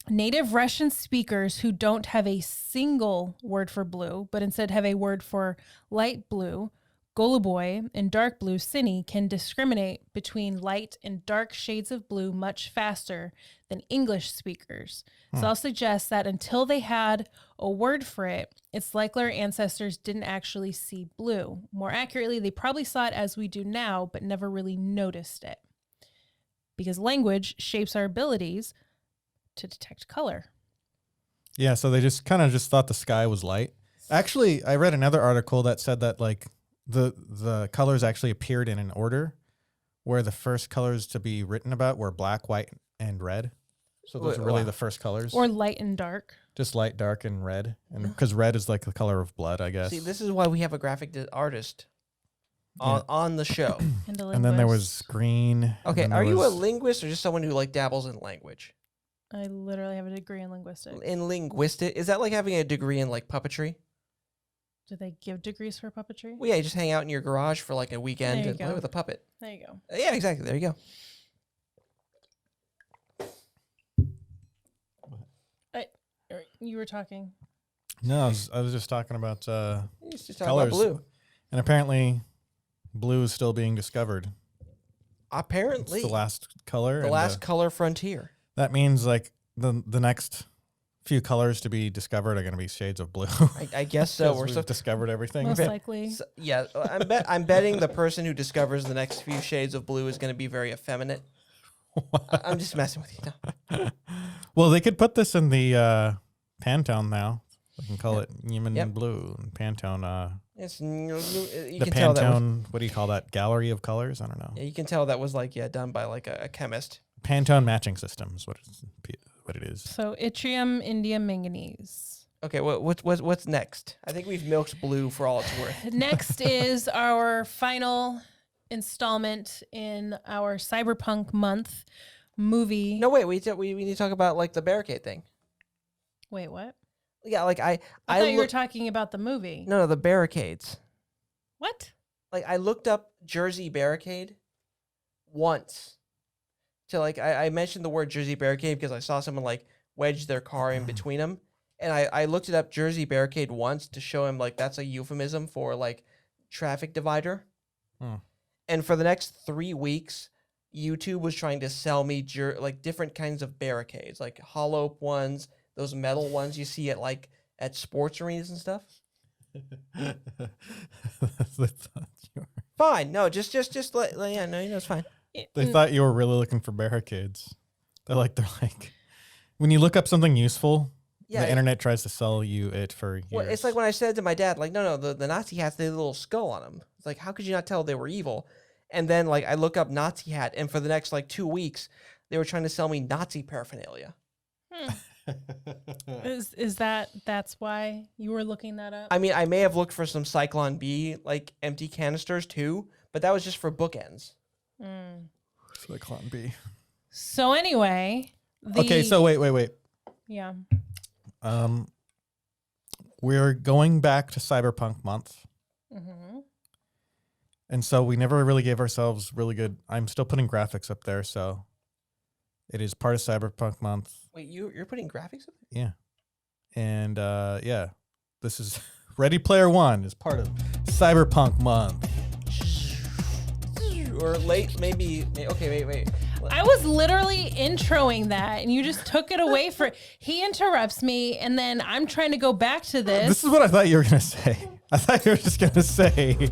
C: Native Russian speakers who don't have a single word for blue, but instead have a word for light blue, goluboy, and dark blue, sini, can discriminate between light and dark shades of blue much faster than English speakers. So I'll suggest that until they had a word for it, it's likely our ancestors didn't actually see blue. More accurately, they probably saw it as we do now, but never really noticed it. Because language shapes our abilities to detect color.
B: Yeah, so they just kind of thought the sky was light. Actually, I read another article that said that like the colors actually appeared in an order where the first colors to be written about were black, white, and red. So those are really the first colors.
C: Or light and dark.
B: Just light, dark, and red. And because red is like the color of blood, I guess.
A: See, this is why we have a graphic artist on the show.
B: And then there was green.
A: Okay,
B: and then
A: are
B: there
A: you a
B: was-
A: linguist or just someone who like dabbles in language?
C: I literally have a degree in linguistics.
A: In linguistic, is that like having a degree in like puppetry?
C: Do they give degrees for puppetry?
A: Well, yeah, you just hang out in your garage for like a weekend
C: There you
A: and play
C: go.
A: with a puppet.
C: There you go.
A: Yeah, exactly. There you go.
C: You were talking.
B: No, I was just talking about
A: It's just talking
B: colors.
A: about blue.
B: And apparently blue is still being discovered.
A: Apparently,
B: It's the last color.
A: the
B: and,
A: last color frontier.
B: that means like the next few colors to be discovered are going to be shades of blue.
A: I guess so.
B: 'Cause
A: We're
B: we've
A: so
B: discovered everything.
C: Most
A: Okay.
C: likely.
A: So, yeah, I'm betting the person who discovers the next few shades of blue is going to be very effeminate. I'm just messing with you. No.
B: Well, they could put this in the Pantone now. We can call it Neiman
A: Yep.
B: Blue and Pantone.
A: It's you
B: The
A: can tell that was,
B: Pantone, what do you call that? Gallery of colors? I don't know.
A: yeah, you can tell that was like done by like a chemist.
B: Pantone matching system is what it is.
C: So yttrium, indium, manganese.
A: Okay, what's next? I think we've milked blue for all it's worth.
C: Next is our final installment in our Cyberpunk month movie.
A: No, wait, we need to talk about like the barricade thing.
C: Wait, what?
A: Yeah, like
C: I thought you were talking about the movie.
A: No, the barricades.
C: What?
A: Like I looked up Jersey barricade once. To like I mentioned the word Jersey barricade because I saw someone like wedge their car in between them. And I looked it up Jersey barricade once to show him like that's a euphemism for like traffic divider. And for the next 3 weeks, YouTube was trying to sell me like different kinds of barricades, like hollow ones, those metal ones you see at sports arenas and stuff. Fine, no, just yeah, no, it's fine.
B: They thought you were really looking for barricades. They're like when you look up something useful, the internet tries to sell you it for years.
A: Well, it's like when I said to my dad, like, no, the Nazi hats, they had a little skull on them. It's like, how could you not tell they were evil? And then like I look up Nazi hat, and for the next like 2 weeks, they were trying to sell me Nazi paraphernalia.
C: That's why you were looking that up?
A: I mean, I may have looked for some Cyclone B like empty canisters too, but that was just for bookends.
B: Cyclone B.
C: So anyway,
B: okay. So wait.
C: Yeah.
B: We're going back to Cyberpunk month. And so we never really gave ourselves really good. I'm still putting graphics up there, so it is part of Cyberpunk month.
A: Wait, you're putting graphics up there?
B: Yeah. And yeah, this is Ready Player One is part of Cyberpunk month.
A: Or late, maybe. Okay, wait.
C: I was literally introing that, and you just took it away he interrupts me, and then I'm trying to go back to this.
B: This is what I thought you were going to say. I thought you were just going to say,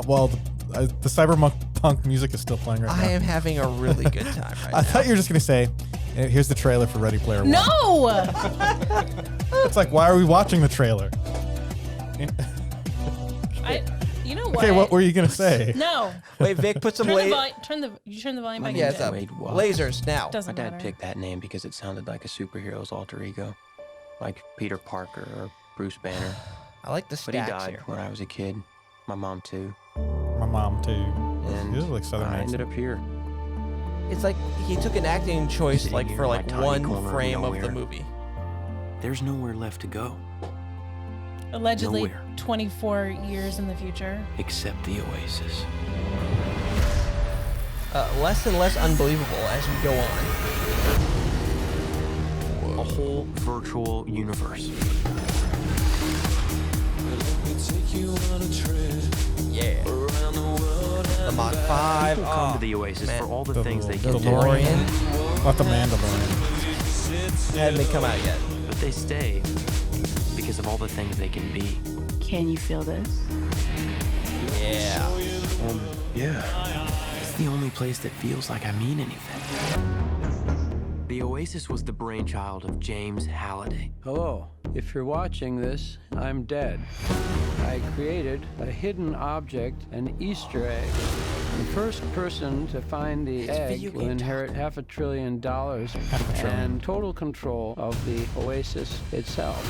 B: well, the Cyberpunk music is still playing right now.
A: I am having a really good time right now.
B: I thought you were just going to say, here's the trailer for Ready Player One.
C: No!
B: It's like, why are we watching the trailer?
C: You know what?
B: Okay, what were you going to say?
C: No.
A: Wait, Vic, put some
C: turn the volume back.
A: Yeah, it's up.
E: Wade Watt.
A: Lasers now.
C: Doesn't
E: My dad
C: matter.
E: picked that name because it sounded like a superhero's alter ego, like Peter Parker or Bruce Banner.
A: I like the
E: But he
A: stacks
E: died
A: here.
E: when I was a kid. My mom too.
B: My mom, too.
E: And
B: You look like Southern
E: I
B: accent.
E: ended up here.
A: It's like he took an acting choice
E: Sitting
A: like
E: here
A: for
E: in
A: like
E: my tiny
A: one
E: corner of
A: frame of the
E: nowhere.
A: movie.
E: There's nowhere left to go
C: Allegedly
E: Nowhere.
C: 24 years in the future.
E: except the Oasis.
A: Less and less unbelievable as we go on.
E: A whole virtual universe.
A: Yeah. The Mach 5.
E: People come to the Oasis
A: man.
E: for all the
B: The
E: things they
B: little
E: can do.
A: DeLorean.
B: Not the Mandalorian.
A: Hadn't been come out yet.
E: But they stay because of all the things they can be.
F: Can you feel this?
A: Yeah.
E: Yeah. It's the only place that feels like I mean anything. The Oasis was the brainchild of James Halliday.
G: Hello. If you're watching this, I'm dead. I created a hidden object, an Easter egg. The first person to find the egg
A: video
G: will
A: game
G: inherit $500 billion and total control of the Oasis itself.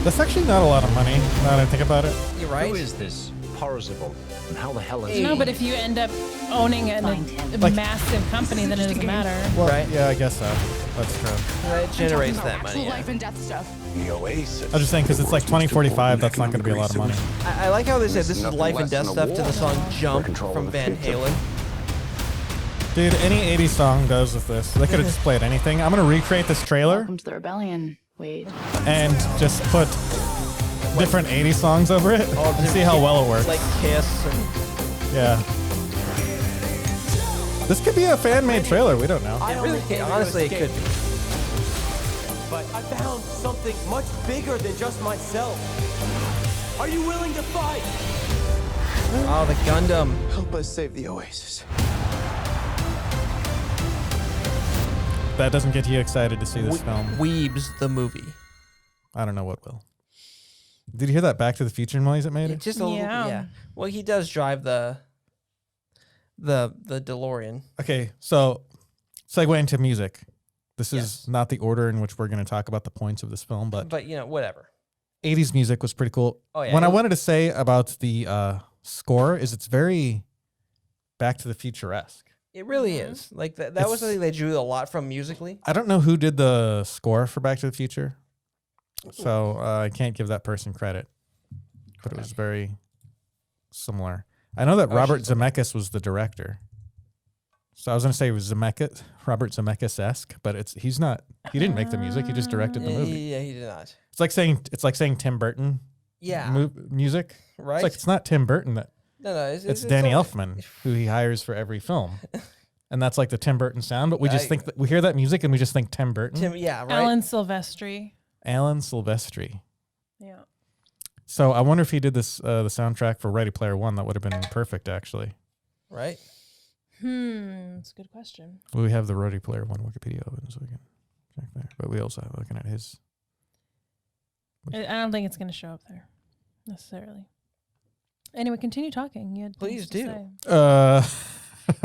B: That's actually not a lot of money, now that I think about it.
A: You're right.
H: Who is this Parzival? And how the hell is
C: No, but if you end up owning a
B: Like-
C: massive company, then it doesn't matter.
B: Well,
A: Right.
B: yeah, I guess so. That's true.
A: That generates that money. Yeah.
F: Life and death stuff.
H: the Oasis?
B: I was just saying, because it's like 2045, that's not going to be a lot of money.
A: I like how they said this is
H: Nothing
A: life and
H: less
A: death
H: than a
A: stuff to the
H: war.
A: song Jump
H: Control
A: from
H: of the
A: Van
H: future.
A: Halen.
B: Dude, any 80s song goes with this. They could have just played anything. I'm going to recreate this trailer
F: Welcome to the rebellion, Wade.
B: and just put different 80s songs over it and see how well it works.
A: Like Kiss. And
B: Yeah. This could be a fan-made trailer. We don't know.
A: honestly, it could be.
I: But I found something much bigger than just myself. Are you willing to fight?
A: Oh, the Gundam.
E: Help us save the Oasis.
B: That doesn't get you excited to see this film.
A: Weebs, the movie.
B: I don't know what will. Did you hear that Back to the Future noise it made?
A: It's just a little,
C: Yeah.
A: yeah. Well, he does drive the DeLorean.
B: Okay, so segue into music. This is not the order in which we're going to talk about the points of this film, but
A: But, you know, whatever.
B: 80s music was pretty cool.
A: Oh, yeah.
B: What I wanted to say about the score is it's very Back to the Future-esque.
A: It really is. Like that was something they drew a lot from musically.
B: I don't know who did the score for Back to the Future, so I can't give that person credit. But it was very similar. I know that Robert Zemeckis was the director. So I was going to say it was Robert Zemeckis-esque, but he's not. He didn't make the music. He just directed the movie.
A: Yeah, he did not.
B: It's like saying Tim Burton.
A: Yeah.
B: Music.
A: Right.
B: It's not Tim Burton.
A: No,
B: it's Danny Elfman who he hires for every film. And that's like the Tim Burton sound, but we just think that we hear that music and we just think Tim Burton.
A: Yeah, right.
C: Alan Silvestri. Yeah.
B: So I wonder if he did this the soundtrack for Ready Player One. That would have been perfect, actually.
A: Right.
C: That's a good question.
B: Well, we have the Ready Player One Wikipedia open, so we can check there. But we also have looking at his.
C: I don't think it's going to show up there necessarily. Anyway, continue talking. You had
A: Please do.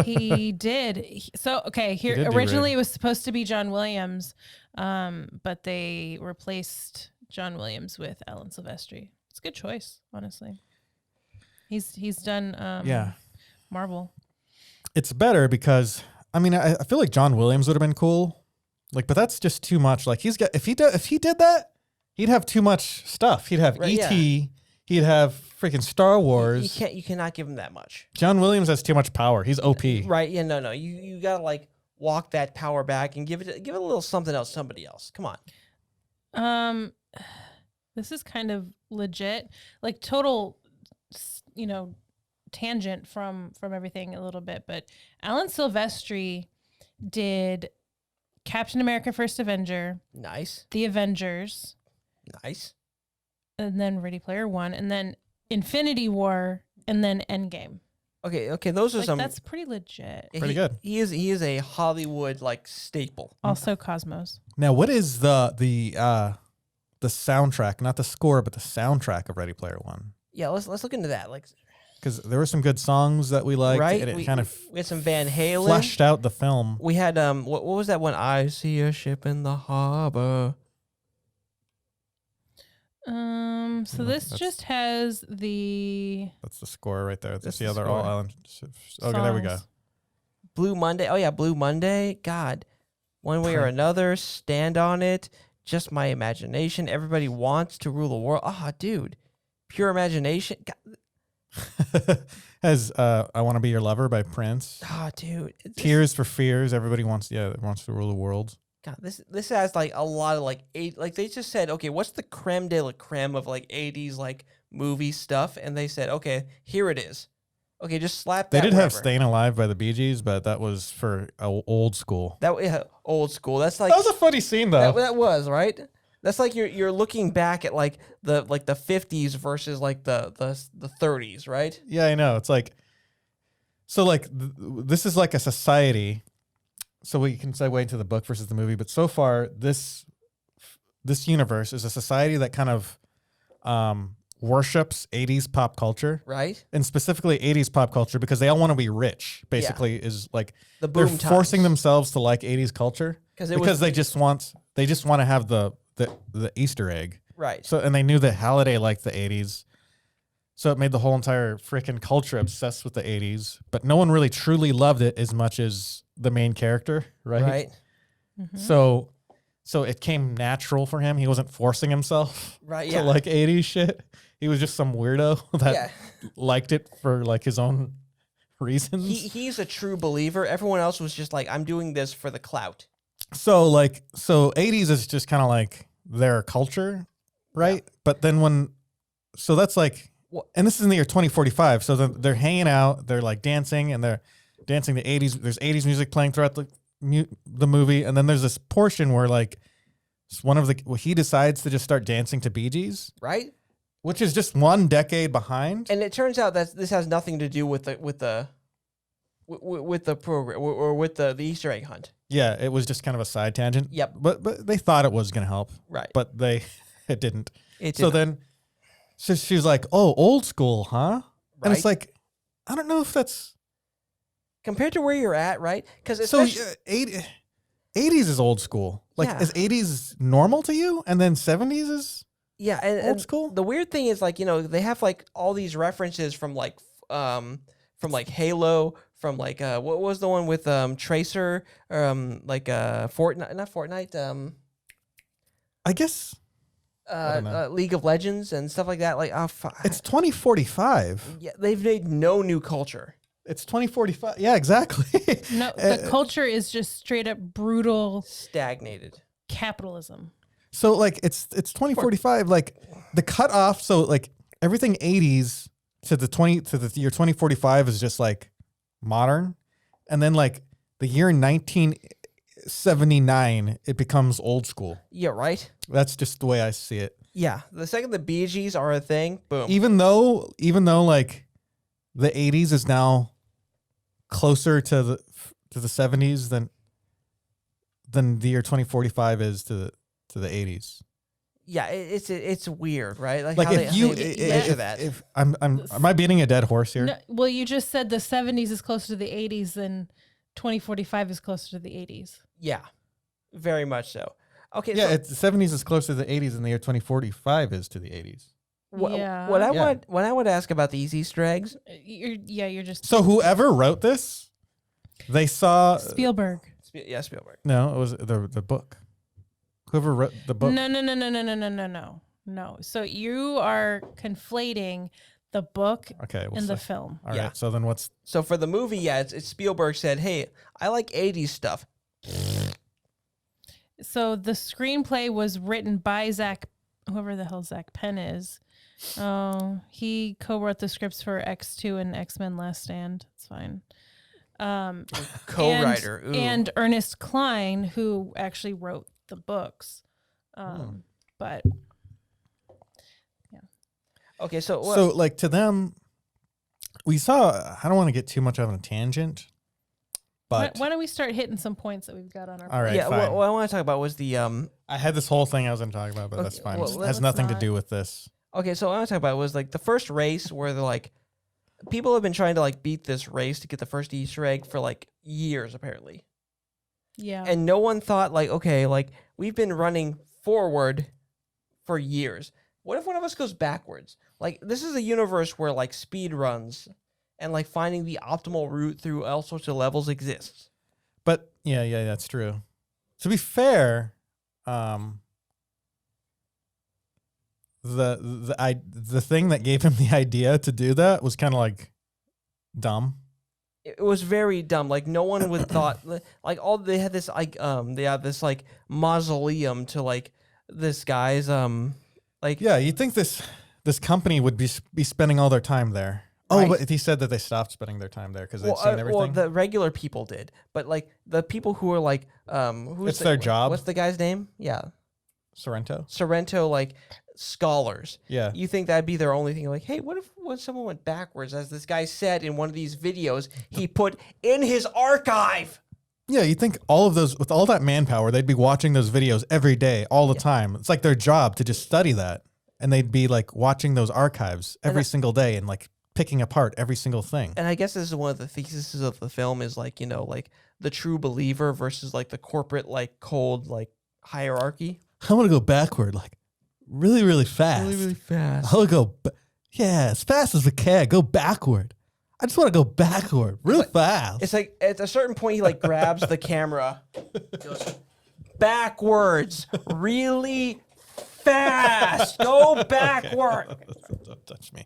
C: He did. Here originally it was supposed to be John Williams, but they replaced John Williams with Alan Silvestri. It's a good choice, honestly. He's done Marvel.
B: It's better because I feel like John Williams would have been cool, but that's just too much. Like if he did that, he'd have too much stuff. He'd have E.T. He'd have freaking Star Wars.
A: You cannot give him that much.
B: John Williams has too much power. He's OP.
A: Right? Yeah. No. You gotta walk that power back and give it a little something else. Somebody else. Come on.
C: This is kind of legit, total, tangent from everything a little bit, but Alan Silvestri did Captain America: First Avenger,
A: nice,
C: The Avengers,
A: nice,
C: and then Ready Player One, and then Infinity War, and then Endgame.
A: Okay, those are some.
C: That's pretty legit.
B: Pretty good.
A: He is a Hollywood staple.
C: Also Cosmos.
B: Now, what is the soundtrack, not the score, but the soundtrack of Ready Player One?
A: Yeah, let's look into that.
B: Because there were some good songs that we liked,
A: right?
B: And
A: we had some Van Halen.
B: Fleshed out the film.
A: We had what was that one? I see a ship in the harbor.
C: So this just has the.
B: That's the score right there.
A: That's
B: See
A: the
B: how they're
A: score.
B: all Alan. Okay, there we go.
A: Blue Monday. Oh yeah, Blue Monday. God, one way or another. Stand on it. Just my imagination. Everybody wants to rule the world. Ah, dude, pure imagination. God.
B: Has I Want to Be Your Lover by Prince.
A: Ah, dude.
B: Tears for Fears. Everybody wants to rule the world.
A: God, this has a lot of they just said, okay, what's the creme de la creme of 80s movie stuff, and they said, okay, here it is. Okay, just slap that.
B: They did have
A: wherever.
B: Staying Alive by the Bee Gees, but that was for old school.
A: Old school. That's
B: that was a funny scene though.
A: That was right. That's you're looking back at the 50s versus the 30s, right?
B: Yeah, I know. It's this is a society. So we can segue into the book versus the movie, but so far this universe is a society that kind of worships 80s pop culture,
A: right?
B: And specifically 80s pop culture because they all want to be rich. Basically, is
A: the
B: they're
A: boom
B: forcing
A: times.
B: themselves to 80s culture because they just want to have the Easter egg,
A: right?
B: So and they knew that Halliday liked the 80s. So it made the whole entire freaking culture obsessed with the 80s, but no one really truly loved it as much as the main character, right?
A: Right.
C: Mm-hmm.
B: So it came natural for him. He wasn't forcing himself
A: right,
B: to 80s shit. He was just some weirdo that liked it for his own reasons.
A: He's a true believer. Everyone else was just I'm doing this for the clout.
B: So 80s is just kind of their culture, right? Yeah. But then that's and this is in the year 2045. So they're hanging out, they're dancing, and they're dancing the 80s. There's 80s music playing throughout the movie, and then there's this portion where he decides to just start dancing to Bee Gees,
A: right?
B: Which is just one decade behind.
A: And it turns out that this has nothing to do with the program or with the Easter egg hunt.
B: Yeah, it was just kind of a side tangent.
A: Yep.
B: But they thought it was going to help,
A: right? But
B: it didn't.
A: So
B: then. So she was like, "Oh, old school, huh?"
A: Right.
B: And it's I don't know if that's
A: compared to where you're at, right? Because
B: 80s is old school. Is 80s normal to you, and then 70s is
A: and
B: old school.
A: The weird thing is, they have all these references from from like Halo, from like what was the one with Tracer, like Fortnite, not Fortnite,
B: I guess don't know.
A: League of Legends and stuff like that. Like,
B: it's 2045.
A: yeah, they've made no new culture.
B: It's 2045. Yeah, exactly.
C: No, the culture is just straight up brutal
A: Stagnated.
C: capitalism.
B: So like it's 2045. Like the cutoff. So like everything 80s to the year 2045 is just like modern, and then like the year 1979 it becomes old school.
A: Yeah, right.
B: That's just the way I see it.
A: Yeah, the second the Bee Gees are a thing, boom.
B: Even though like the 80s is now closer to the 70s than the year 2045 is to the 80s.
A: Yeah, it's weird, right?
B: Like
A: how
B: if
A: they measure that.
B: if am I beating a dead horse here?
C: No, well, you just said the 70s is closer to the 80s than 2045 is closer to the 80s.
A: Yeah, very much so. Okay,
B: Yeah,
A: so
B: the 70s is closer to the 80s than the year 2045 is to the 80s.
A: what
C: Yeah.
A: I want to ask about these Easter eggs.
C: You're just
B: So whoever wrote this, they saw
C: Spielberg.
A: Yeah, Spielberg.
B: No, it was the book. Whoever wrote the book.
C: No. So you are conflating the book
B: Okay, we'll
C: and the
B: see.
C: film.
B: All right.
A: Yeah.
B: So then what's
A: So for the movie, yeah, it's Spielberg said, "Hey, I like '80s stuff."
C: So the screenplay was written by whoever the hell Zach Penn is. Oh, he co-wrote the scripts for X2 and X-Men Last Stand. It's fine.
A: Co-writer,
C: and Ernest Cline, who actually wrote the books. But
A: Okay, so
B: so like to them, we saw. I don't want to get too much on a tangent, but
C: why don't we start hitting some points that we've got on our
B: all right,
A: yeah,
B: fine.
A: what I want to talk about was the
B: I had this whole thing I was going to talk about, but
A: Okay,
B: that's fine.
A: well,
B: It has
C: let's
B: nothing to
C: not.
B: do with this.
A: Okay, so what I want to talk about was like the first race where they're like, people have been trying to like beat this race to get the first Easter egg for like years apparently,
C: Yeah.
A: and no one thought like, okay, like we've been running forward for years. What if one of us goes backwards? Like this is a universe where like speed runs and like finding the optimal route through all sorts of levels exists.
B: But yeah, that's true. To be fair, the thing that gave him the idea to do that was kind of like dumb.
A: It was very dumb. Like no one would thought like all they had this like they have this like mausoleum to like this guy's like
B: Yeah, you'd think this company would be spending all their time there. Oh,
A: Right.
B: but he said that they stopped spending their time there because they'd seen everything.
A: well the regular people did, but like the people who are like
B: It's their job.
A: What's the guy's name? Yeah, Sorrento like scholars.
B: Yeah.
A: You think that'd be their only thing? Like, hey, what if someone went backwards, as this guy said in one of these videos he put in his archive?
B: Yeah, you think all of those, with all that manpower, they'd be watching those videos every day, all the time. It's like their job to just study that. And they'd be like watching those archives every single day and like picking apart every single thing.
A: And I guess this is one of the theses of the film is like, you know, like the true believer versus like the corporate, like cold, like hierarchy.
B: I want to go backward, like really, really fast.
A: Really, really fast.
B: I want to go, as fast as we can, go backward. I just want to go backward real fast.
A: It's like at a certain point, he like grabs the camera, goes backwards, really fast. Go backward.
B: Don't touch me.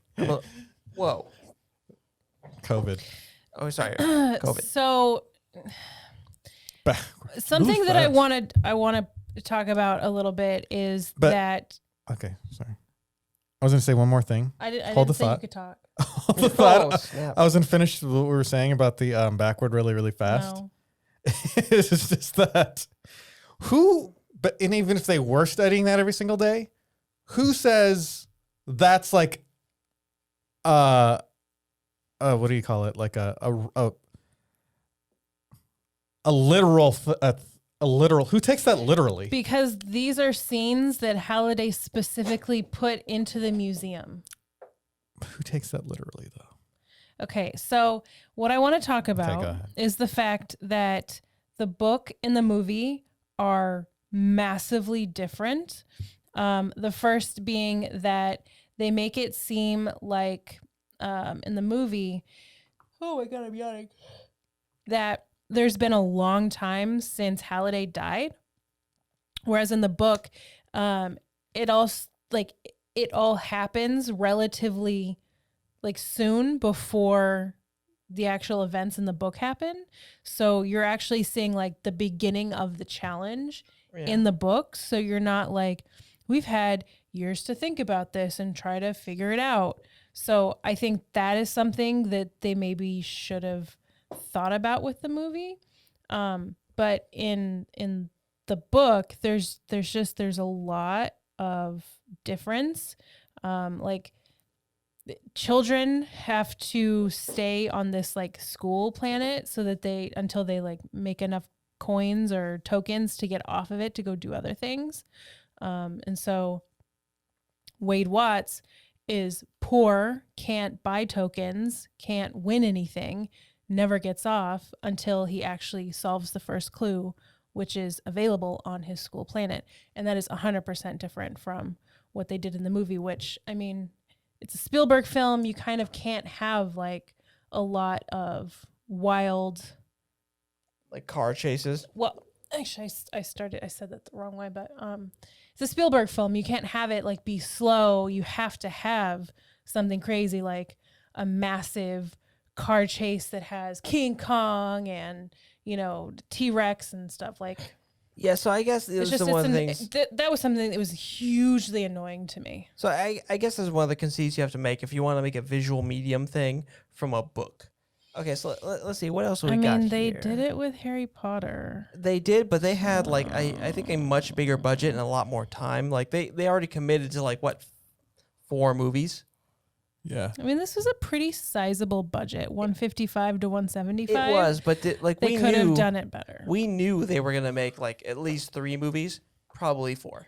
A: Whoa.
B: COVID.
A: Oh, sorry. COVID.
C: So
B: Backward.
C: something
B: Move
C: that I
B: fast.
C: want to talk about a little bit is
B: But-
C: that
B: Okay, sorry. I was going to say one more thing.
C: I
B: Hold
C: didn't
B: the
C: say you
B: thought.
C: could talk.
B: Hold the thought.
A: snap.
B: I was going to finish what we were saying about the backward really, really fast.
C: No.
B: It's just that and even if they were studying that every single day, who says that's like what do you call it? Like a literal a literal, who takes that literally?
C: Because these are scenes that Halliday specifically put into the museum.
B: Who takes that literally though?
C: Okay, so what I want to talk
B: go
C: about
B: ahead.
C: is the fact that the book and the movie are massively different. The first being that they make it seem like in the movie, Oh my God, I'm yawning. That there's been a long time since Halliday died. Whereas in the book, it all happens relatively like soon before the actual events in the book happen. So you're actually seeing like the beginning of the challenge in the book. So you're not like, we've had years to think about this and try to figure it out. So I think that is something that they maybe should have thought about with the movie. But in the book, there's a lot of difference. Like children have to stay on this like school planet so that until they like make enough coins or tokens to get off of it to go do other things. And so Wade Watts is poor, can't buy tokens, can't win anything, never gets off until he actually solves the first clue, which is available on his school planet. And that is 100% different from what they did in the movie, which, I mean, it's a Spielberg film. You kind of can't have like a lot of wild,
A: like car chases.
C: Well, actually, I said that the wrong way, but it's a Spielberg film. You can't have it like be slow. You have to have something crazy like a massive car chase that has King Kong and, you know, T-Rex and stuff like.
A: Yeah, so I guess it's just one of the things.
C: That was something that was hugely annoying to me.
A: So I guess that's one of the conceits you have to make if you want to make a visual medium thing from a book. Okay, so let's see what else we got.
C: I mean, they
A: here.
C: did it with Harry Potter.
A: They did, but they had like I think a much bigger budget and a lot more time. Like they already committed to like what 4 movies.
B: Yeah.
C: I mean, this was a pretty sizable budget, 155 to 175.
A: It was, but
C: they could have done it better.
A: We knew they were gonna make like at least 3 movies, probably 4.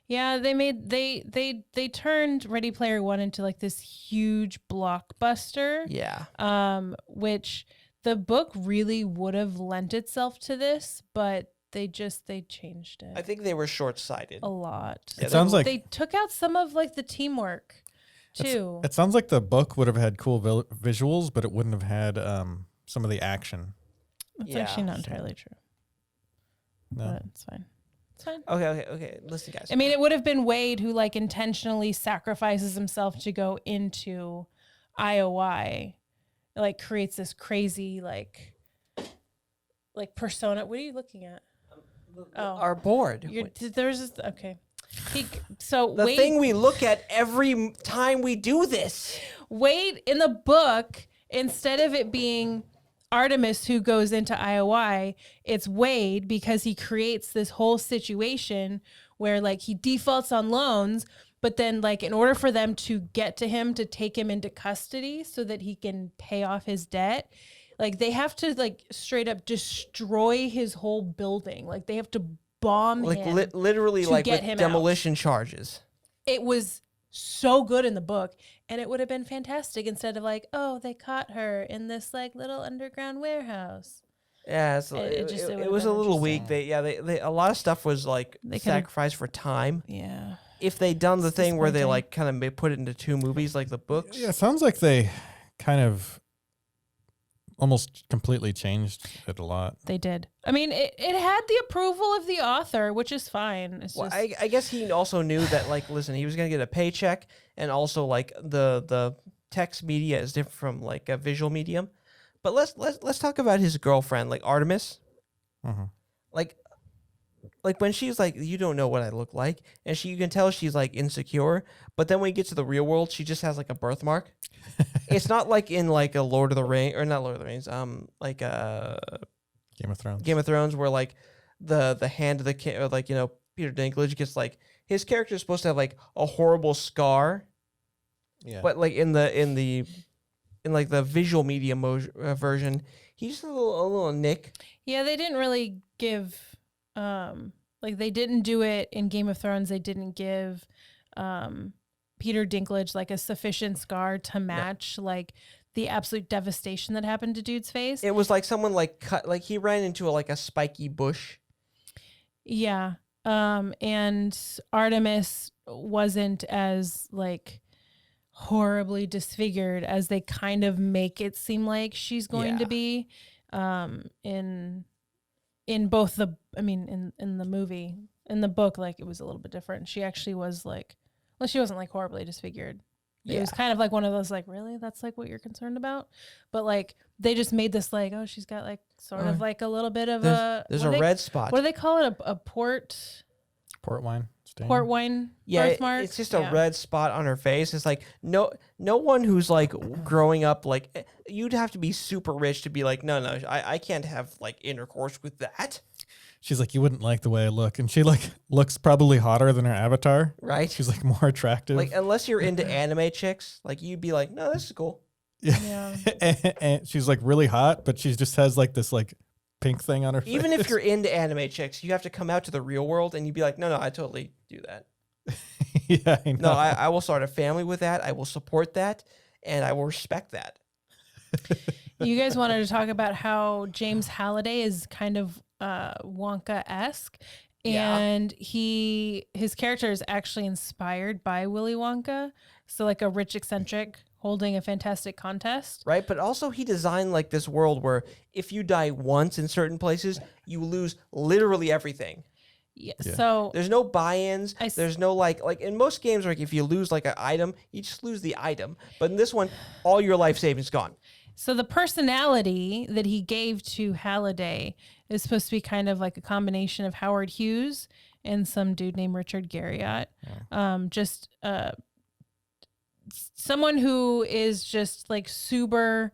C: Yeah, they turned Ready Player One into like this huge blockbuster.
A: Yeah.
C: Which the book really would have lent itself to this, but they changed it.
A: I think they were short-sighted.
C: A lot.
B: It sounds like
C: they took out some of like the teamwork too.
B: It sounds like the book would have had cool visuals, but it wouldn't have had some of the action.
C: That's actually not entirely true.
B: No.
C: But it's fine. It's fine.
A: Okay. Listen, guys.
C: I mean, it would have been Wade who like intentionally sacrifices himself to go into IOI, like creates this crazy like persona. What are you looking at?
A: Our board.
C: There's this, okay. So
A: the
C: Wade,
A: thing we look at every time we do this.
C: Wade in the book, instead of it being Artemis who goes into IOI, it's Wade because he creates this whole situation where like he defaults on loans, but then like in order for them to get to him to take him into custody so that he can pay off his debt, like they have to like straight up destroy his whole building. Like they have to bomb
A: like
C: him
A: literally
C: to
A: like
C: get
A: with
C: him
A: demolition charges.
C: It was so good in the book, and it would have been fantastic instead of like, oh, they caught her in this like little underground warehouse.
A: Yeah, so it was a little weak. They a lot of stuff was like sacrificed for time.
C: Yeah.
A: If they'd done the thing where they like kind of put it into 2 movies like the books.
B: Yeah, it sounds like they kind of almost completely changed it a lot.
C: They did. I mean, it had the approval of the author, which is fine. It's
A: Well,
C: just,
A: I guess he also knew that like, listen, he was gonna get a paycheck, and also like the text media is different from like a visual medium. But let's talk about his girlfriend, like Artemis.
B: Mm-hmm.
A: Like when she's like, you don't know what I look like, and you can tell she's like insecure. But then when you get to the real world, she just has like a birthmark. It's not like in like a Lord of the Rings, or not Lord of the Rings, like
B: Game of Thrones.
A: Game of Thrones, where like the hand of the king, or like, you know, Peter Dinklage gets like, his character is supposed to have like a horrible scar.
B: Yeah.
A: But like in like the visual media version, he's just a little nick.
C: yeah, they didn't really give, like they didn't do it in Game of Thrones. They didn't give, Peter Dinklage like a sufficient scar to match like the absolute devastation that happened to dude's face.
A: It was like someone like cut, like he ran into like a spiky bush.
C: Yeah. And Artemis wasn't as like horribly disfigured as they kind of make it seem like she's going to
A: Yeah.
C: be in both the in the movie. In the book, like, it was a little bit different. She actually was like, well, she wasn't like horribly disfigured. It was kind of like one of those, like, really, that's like what you're concerned about? But like they just made this like, oh, she's got like sort of like a little bit of
A: there's a red spot.
C: What do they call it? A port
B: wine stain.
C: port wine birthmark?
A: It's just a red spot on her face. It's like no one who's like growing up, like, you'd have to be super rich to be like, no, I can't have like intercourse with that.
B: She's like, you wouldn't like the way I look. And she like looks probably hotter than her avatar.
A: Right.
B: She's like more attractive.
A: Like, unless you're into anime chicks, like, you'd be like, no, this is cool.
C: Yeah.
B: and she's like really hot, but she just has like this like pink thing on her face.
A: Even if you're into anime chicks, you have to come out to the real world and you'd be like, no, I totally do that.
B: Yeah, I know.
A: No, I will start a family with that. I will support that. And I will respect that.
C: You guys wanted to talk about how James Halliday is kind of Wonka-esque, and his character is actually inspired by Willy Wonka. So like a rich eccentric holding a fantastic contest.
A: Right? But also he designed like this world where if you die once in certain places, you lose literally everything.
C: Yeah. So
A: There's no buy-ins. There's no like in most games, like if you lose like an item, you just lose the item. But in this one, all your life savings gone.
C: So the personality that he gave to Halliday is supposed to be kind of like a combination of Howard Hughes and some dude named Richard Garriott. Someone who is just like super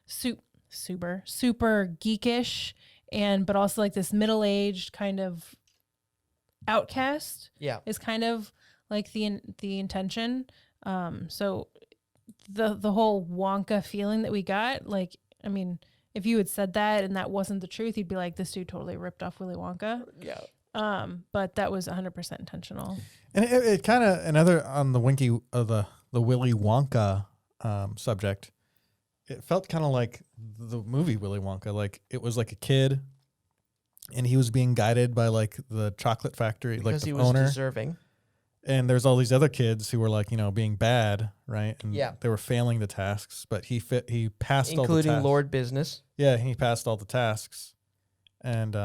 C: geekish, but also like this middle-aged kind of outcast.
A: Yeah.
C: Is kind of like the intention. So the whole Wonka feeling that we got, like, I mean, if you had said that and that wasn't the truth, you'd be like, this dude totally ripped off Willy Wonka.
A: Yeah.
C: But that was 100% intentional.
B: And it kind of, another on the the Willy Wonka subject, it felt kind of like the movie Willy Wonka. Like it was like a kid and he was being guided by like the chocolate factory,
A: Because
B: like the
A: he was
B: owner.
A: deserving.
B: And there's all these other kids who were like, being bad, right? And
A: Yeah.
B: they were failing the tasks, but he passed all the
A: Including
B: tasks.
A: Lord Business.
B: Yeah, he passed all the tasks. And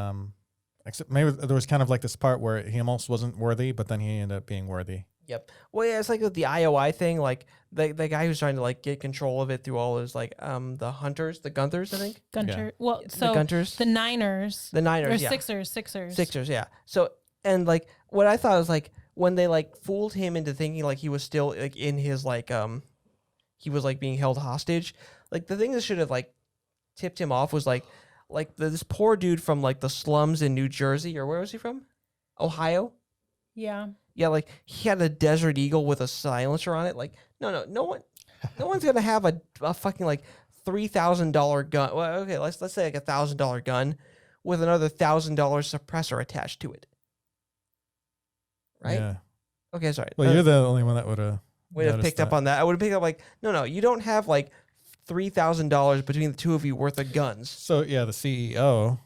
B: except maybe there was kind of like this part where he almost wasn't worthy, but then he ended up being worthy.
A: Yep. Well, yeah, it's like the IOI thing, like the guy who's trying to like get control of it through all his like the Gunthers, I think.
C: Gunter.
B: Yeah.
C: Well, so
A: Gunters.
C: the Niners.
A: The Niners,
C: Or
A: yeah.
C: Sixers.
A: Yeah. So, and like what I thought was like when they like fooled him into thinking like he was still like in his like he was like being held hostage. Like the thing that should have like tipped him off was like this poor dude from like the slums in New Jersey, or where was he from? Ohio.
C: Yeah.
A: Yeah, like he had a Desert Eagle with a silencer on it. Like no one's gonna have a fucking like $3,000 gun. Well, okay, let's say like $1,000 gun with another $1,000 suppressor attached to it. Right?
B: Yeah.
A: Okay, sorry.
B: Well, you're the only one that would have
A: picked up on that. I would have picked up like, no, you don't have like $3,000 between the two of you worth of guns.
B: So yeah, the CEO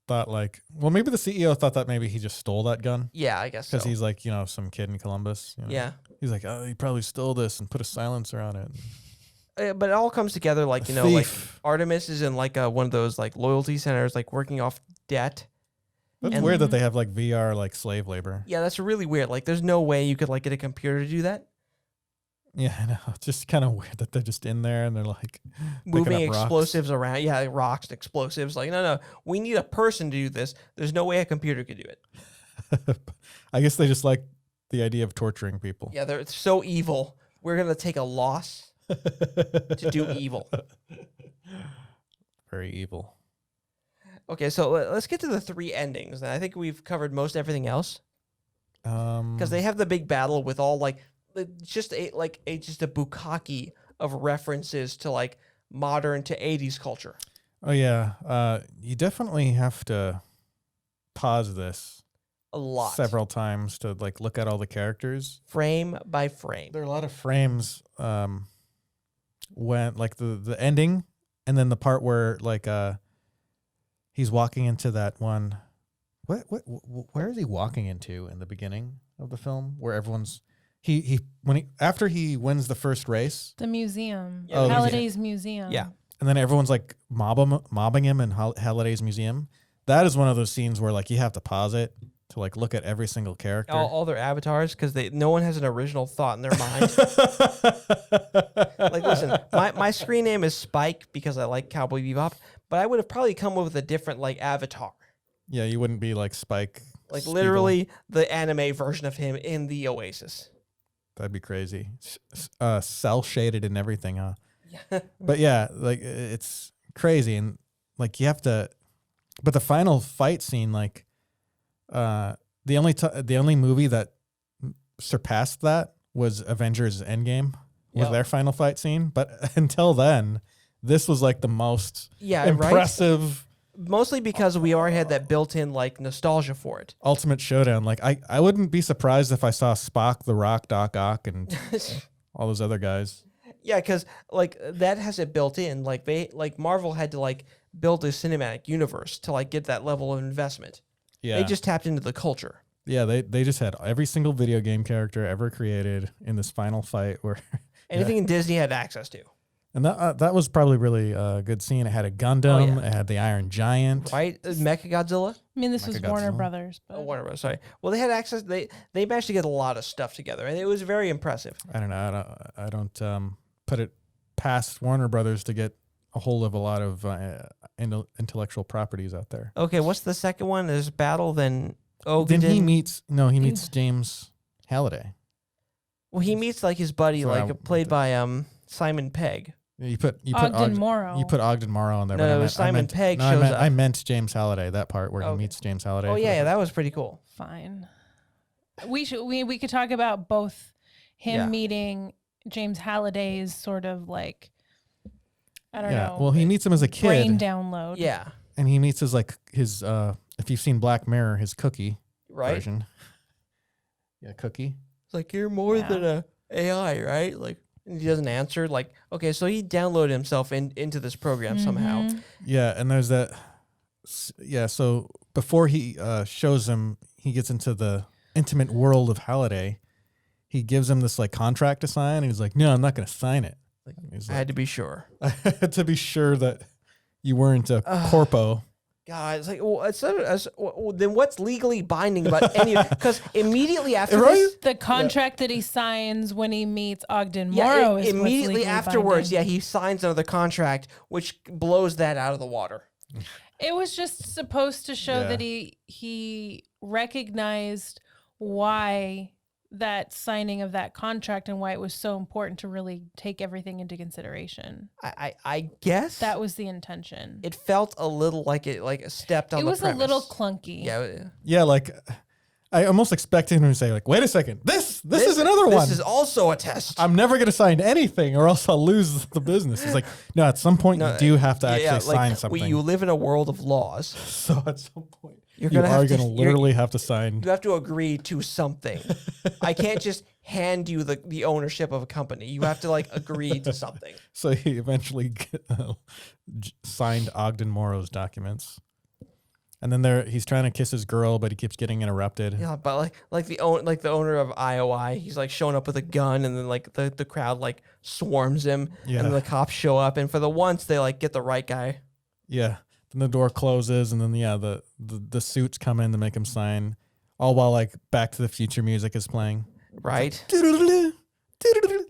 B: thought like, well, maybe the CEO thought that maybe he just stole that gun.
A: Yeah, I guess so.
B: Because he's like, some kid in Columbus.
A: Yeah.
B: He's like, oh, he probably stole this and put a silencer on it.
A: But it all comes together like,
B: A
A: like
B: thief.
A: Artemis is in like one of those like loyalty centers, like working off debt.
B: That's
A: And-
B: weird that they have like VR like slave labor.
A: Yeah, that's really weird. Like there's no way you could like get a computer to do that.
B: Yeah, I know. It's just kind of weird that they're just in there and they're like
A: Moving
B: picking up rocks.
A: explosives around. Yeah, like rocks and explosives. Like, no, we need a person to do this. There's no way a computer could do it.
B: I guess they just like the idea of torturing people.
A: Yeah, they're so evil. We're going to take a loss to do evil.
B: Very evil.
A: Okay, so let's get to the three endings. And I think we've covered most everything else. Because they have the big battle with all like just a bukkake of references to like modern to 80s culture.
B: Oh yeah. You definitely have to pause this
A: A lot.
B: several times to like look at all the characters.
A: Frame by frame.
B: There are a lot of frames when like the ending and then the part where like he's walking into that one. Where is he walking into in the beginning of the film where everyone's after he wins the first race,
C: The museum.
A: Yeah, the
C: Halliday's museum.
A: Yeah.
B: and then everyone's like mobbing him in Halliday's museum. That is one of those scenes where like you have to pause it to like look at every single character.
A: All their avatars, because no one has an original thought in their mind. Like, listen, my screen name is Spike because I like Cowboy Bebop, but I would have probably come up with a different like avatar.
B: Yeah, you wouldn't be like Spike.
A: Like
B: Spiegel.
A: literally the anime version of him in the Oasis.
B: That'd be crazy. Cell shaded and everything, huh? But yeah, like it's crazy, and like you have to. But the final fight scene, like, the only movie that surpassed that was Avengers Endgame with
A: Yep.
B: their final fight scene. But until then, this was like the most impressive.
A: Mostly because we already had that built-in like nostalgia for it.
B: Ultimate Showdown. Like I wouldn't be surprised if I saw Spock, The Rock, Doc Ock, and all those other guys.
A: Yeah, because like that has it built in. Like Marvel had to like build a cinematic universe to like get that level of investment.
B: Yeah,
A: They just tapped into the culture.
B: yeah they just had every single video game character ever created in this final fight where
A: Anything in Disney had access to.
B: and that was probably really a good scene. It had a Gundam, it had the Iron Giant.
A: Right? Mechagodzilla?
C: I mean, this was Warner
B: Mechagodzilla.
C: Brothers.
A: Oh,
C: But
A: Warner Bros. Sorry. Well, they had access. They managed to get a lot of stuff together, and it was very impressive.
B: I don't know. I don't put it past Warner Brothers to get a hold of a lot of intellectual properties out there.
A: Okay, what's the second one? There's Battle, then
B: Then he
A: Ogden.
B: meets James Halliday.
A: Well, he meets like his buddy,
B: Sorry,
A: like played by Simon Pegg.
B: You put
C: Ogden Morrow.
B: You put Ogden Morrow on there.
A: No,
B: but
A: it was Simon Pegg
B: No,
A: shows up.
B: I meant James Halliday. That part where he
A: Okay.
B: meets James Halliday.
A: Oh yeah, that was pretty cool.
C: fine. We could talk about both him
A: Yeah.
C: meeting James Halliday's sort of like, I don't know.
B: Well, he meets him as a kid,
C: brain download.
A: Yeah,
B: and he meets his if you've seen Black Mirror, his Cookie
A: right.
B: version. Yeah, Cookie.
A: It's like you're more
C: Yeah.
A: than a AI, right? Like, and he doesn't answer. Like, okay, so he downloaded himself into this program somehow.
C: Mhm.
B: Yeah, and there's that. Yeah, so before he shows him, he gets into the intimate world of Halliday. He gives him this like contract to sign, and he's like, "No, I'm not going to sign it." He's
A: I had to be sure.
B: I had to be sure that you weren't a corpo.
A: God, it's like, well, then what's legally binding about any? Because immediately after
B: Right?
A: this,
C: The contract that he signs when he meets Ogden
A: yeah,
C: Morrow is what's
A: immediately
C: legally
A: afterwards,
C: binding.
A: yeah, he signs another contract, which blows that out of the water.
C: It was just supposed to show
B: Yeah.
C: that he recognized why that signing of that contract and why it was so important to really take everything into consideration.
A: I guess
C: That was the intention.
A: it felt a little like it stepped on.
C: It
A: the
C: was a little
A: premise.
C: clunky.
A: Yeah.
B: Yeah, like I almost expected him to say, like, "Wait a second, this is another one.
A: This is also a test.
B: I'm never going to sign anything, or else I'll lose the business." It's like, no, at some point you do have to actually sign something.
A: You live in a world of laws.
B: So at some point,
A: You're
B: you
A: gonna have
B: are
A: to-
B: going to
A: you're-
B: literally have to sign.
A: You have to agree to something. I can't just hand you the ownership of a company. You have to like agree to something.
B: So he eventually signed Ogden Morrow's documents. And then he's trying to kiss his girl, but he keeps getting interrupted.
A: Yeah, but like the owner of IOI, he's like showing up with a gun, and then like the crowd like swarms him,
B: Yeah.
A: and the cops show up, and for the once they like get the right guy.
B: Yeah. Then the door closes, and then the suits come in to make him sign, all while like Back to the Future music is playing.
A: Right?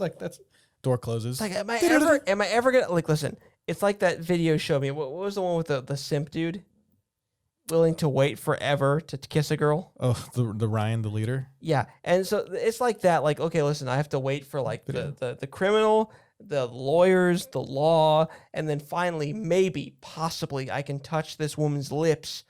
B: Like that's door closes.
A: It's like, am I ever gonna like listen? It's like that video showed me. What was the one with the simp dude? Willing to wait forever to kiss a girl.
B: Oh, the Ryan, the leader.
A: Yeah, and so it's like that. Like, okay, listen, I have to wait for like the criminal, the lawyers, the law, and then finally, maybe, possibly, I can touch this woman's lips,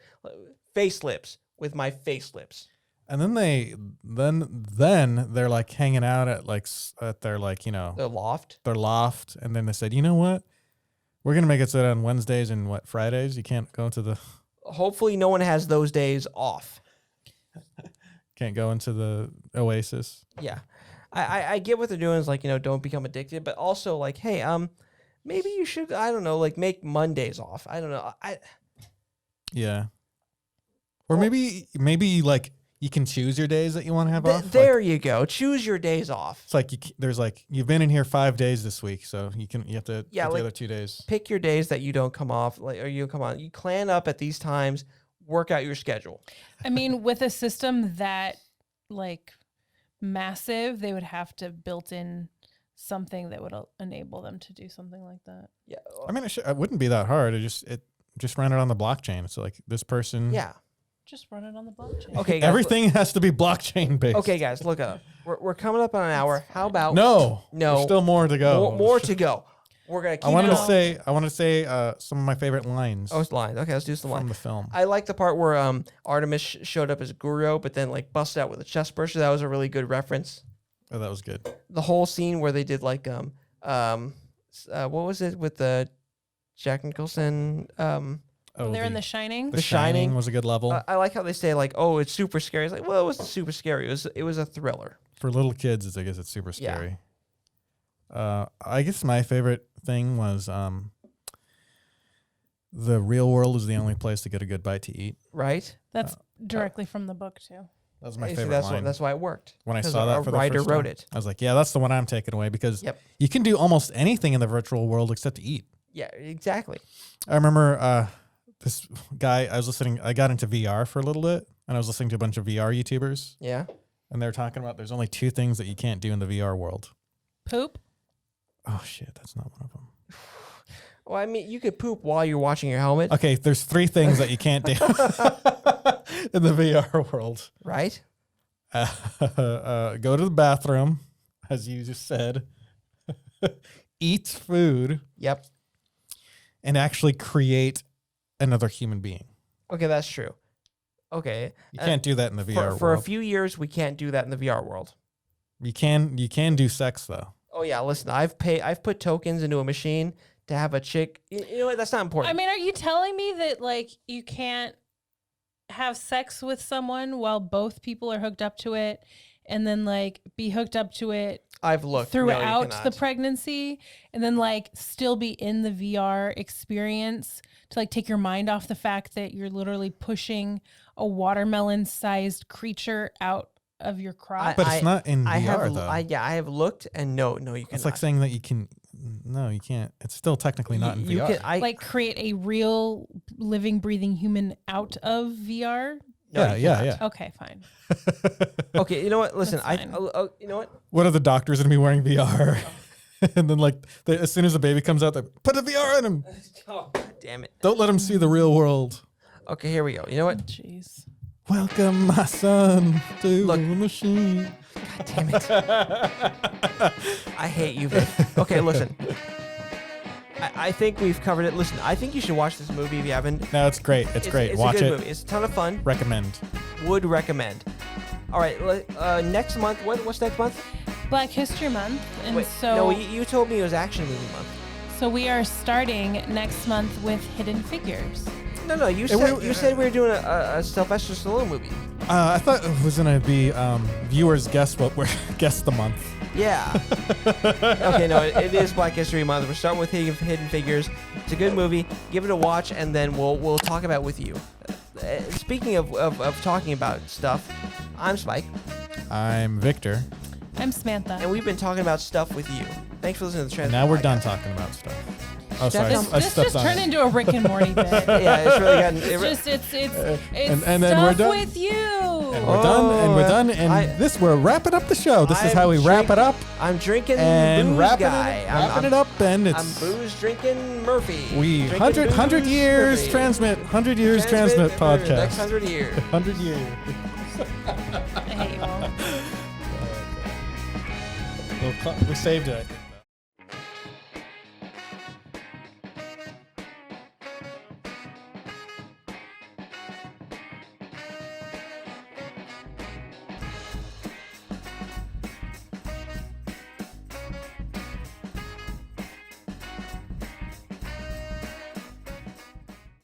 A: face lips, with my face lips.
B: And then they're like hanging out at their like
A: The loft.
B: their loft, and then they said, you know what, we're gonna make it so that on Wednesdays and Fridays you can't go into the
A: Hopefully, no one has those days off.
B: Oasis.
A: Yeah, I get what they're doing is like don't become addicted, but also like hey maybe you should I don't know like make Mondays off. I don't know
B: Yeah. Or maybe like you can choose your days that you want to have off.
A: There you go. Choose your days off.
B: It's like there's like you've been in here 5 days this week, so you have to get the other 2 days.
A: Pick your days that you don't come off, or you come on. You clan up at these times. Work out your schedule.
C: I mean, with a system that like massive, they would have to built in something that would enable them to do something like that.
A: Yeah.
B: I mean, it wouldn't be that hard. It just ran it on the blockchain. It's like this person.
A: Yeah.
C: Just run it on the blockchain.
A: Okay, guys,
B: Everything has to be blockchain based.
A: Okay, guys, look up. We're coming up on an hour. How about
B: No.
A: No.
B: There's still more to go.
A: More to go. We're gonna keep.
B: I wanted
A: going.
B: to say some of my favorite lines.
A: Oh, it's lines. Okay, let's do some lines
B: from the film.
A: I like the part where Artemis showed up as Guru, but then like busted out with a chest burster. That was a really good reference.
B: Oh, that was good.
A: The whole scene where they did like what was it with the Jack Nicholson?
C: They're in The Shining.
B: The Shining was a good level.
A: I like how they say like, oh, it's super scary. It's like, well, it wasn't super scary. It was a thriller.
B: For little kids, I guess it's super scary. I guess my favorite thing was the real world is the only place to get a good bite to eat.
A: Right.
C: That's directly from the book too.
B: That was my
A: See,
B: favorite line.
A: That's why it worked.
B: When I saw that for the
A: writer
B: first
A: wrote
B: time,
A: it.
B: I was like, yeah, that's the one I'm taking away because you can do almost anything in the virtual world except to eat.
A: Yeah, exactly.
B: I remember this guy, I got into VR for a little bit, and I was listening to a bunch of VR YouTubers.
A: Yeah.
B: And they were talking about there's only 2 things that you can't do in the VR world.
C: Poop.
B: Oh, shit, that's not one of them.
A: Well, I mean, you could poop while you're watching your helmet.
B: Okay, there's 3 things that you can't do in the VR world.
A: Right.
B: Go to the bathroom, as you just said. Eat food.
A: Yep.
B: And actually create another human being.
A: Okay, that's true. Okay.
B: You can't do that in the VR world.
A: For a few years, we can't do that in the VR world.
B: You can do sex though.
A: Oh yeah, listen, I've put tokens into a machine to have a chick. You know what? That's not important.
C: I mean, are you telling me that like you can't have sex with someone while both people are hooked up to it, and then like be hooked up to it?
A: I've looked
C: throughout the pregnancy, and then like still be in the VR experience to like take your mind off the fact that you're literally pushing a watermelon-sized creature out of your crotch.
B: But it's not in VR though.
A: I have looked, and no, you cannot.
B: It's like saying that you can. No, you can't. It's still technically not in VR.
C: Like create a real living, breathing human out of VR.
A: No,
B: yeah.
C: Okay, fine.
A: Okay, you know what? Listen, you know what?
B: What are the doctors gonna be wearing VR? And then like as soon as the baby comes out, they put a VR on him.
A: Oh, damn it!
B: Don't let him see the real world.
A: Okay, here we go. You know what?
C: Jeez.
B: Welcome, my son, to the machine.
A: God damn it! I hate you, Vic. Okay, listen. I think we've covered it. Listen, I think you should watch this movie if you haven't.
B: No, it's great. It's great. Watch
A: a good
B: it.
A: Movie. It's a ton of fun.
B: Recommend.
A: Would recommend. All right, next month. What's next month?
C: Black History Month, and
A: Wait,
C: so
A: no, you told me it was Action Movie Month.
C: So we are starting next month with Hidden Figures.
A: No, you said we were doing a Sylvester Stallone movie.
B: I thought it was gonna be viewers guess the month.
A: Yeah. Okay, no, it is Black History Month. We're starting with Hidden Figures. It's a good movie. Give it a watch, and then we'll talk about it with you. Speaking of talking about stuff, I'm Spike.
B: I'm Victor.
C: I'm Samantha.
A: And we've been talking about stuff with you. Thanks for listening to the Trans.
B: Now we're done talking about stuff. Oh, sorry.
C: This just turned into a Rick and Morty bit.
A: Yeah, it's really gotten.
C: It's
B: and then we're done
C: with you.
B: And we're done. And we're wrapping up the show. This is how we wrap it up.
A: I'm drinking
B: and
A: booze
B: wrapping
A: guy.
B: Wrapping it up, and it's
A: I'm booze drinking Murphy.
B: We 100 years
A: Murphy.
B: transmit 100 years transmit podcast.
A: Next 100 years.
B: 100 years.
C: I hate you all.
B: We saved it.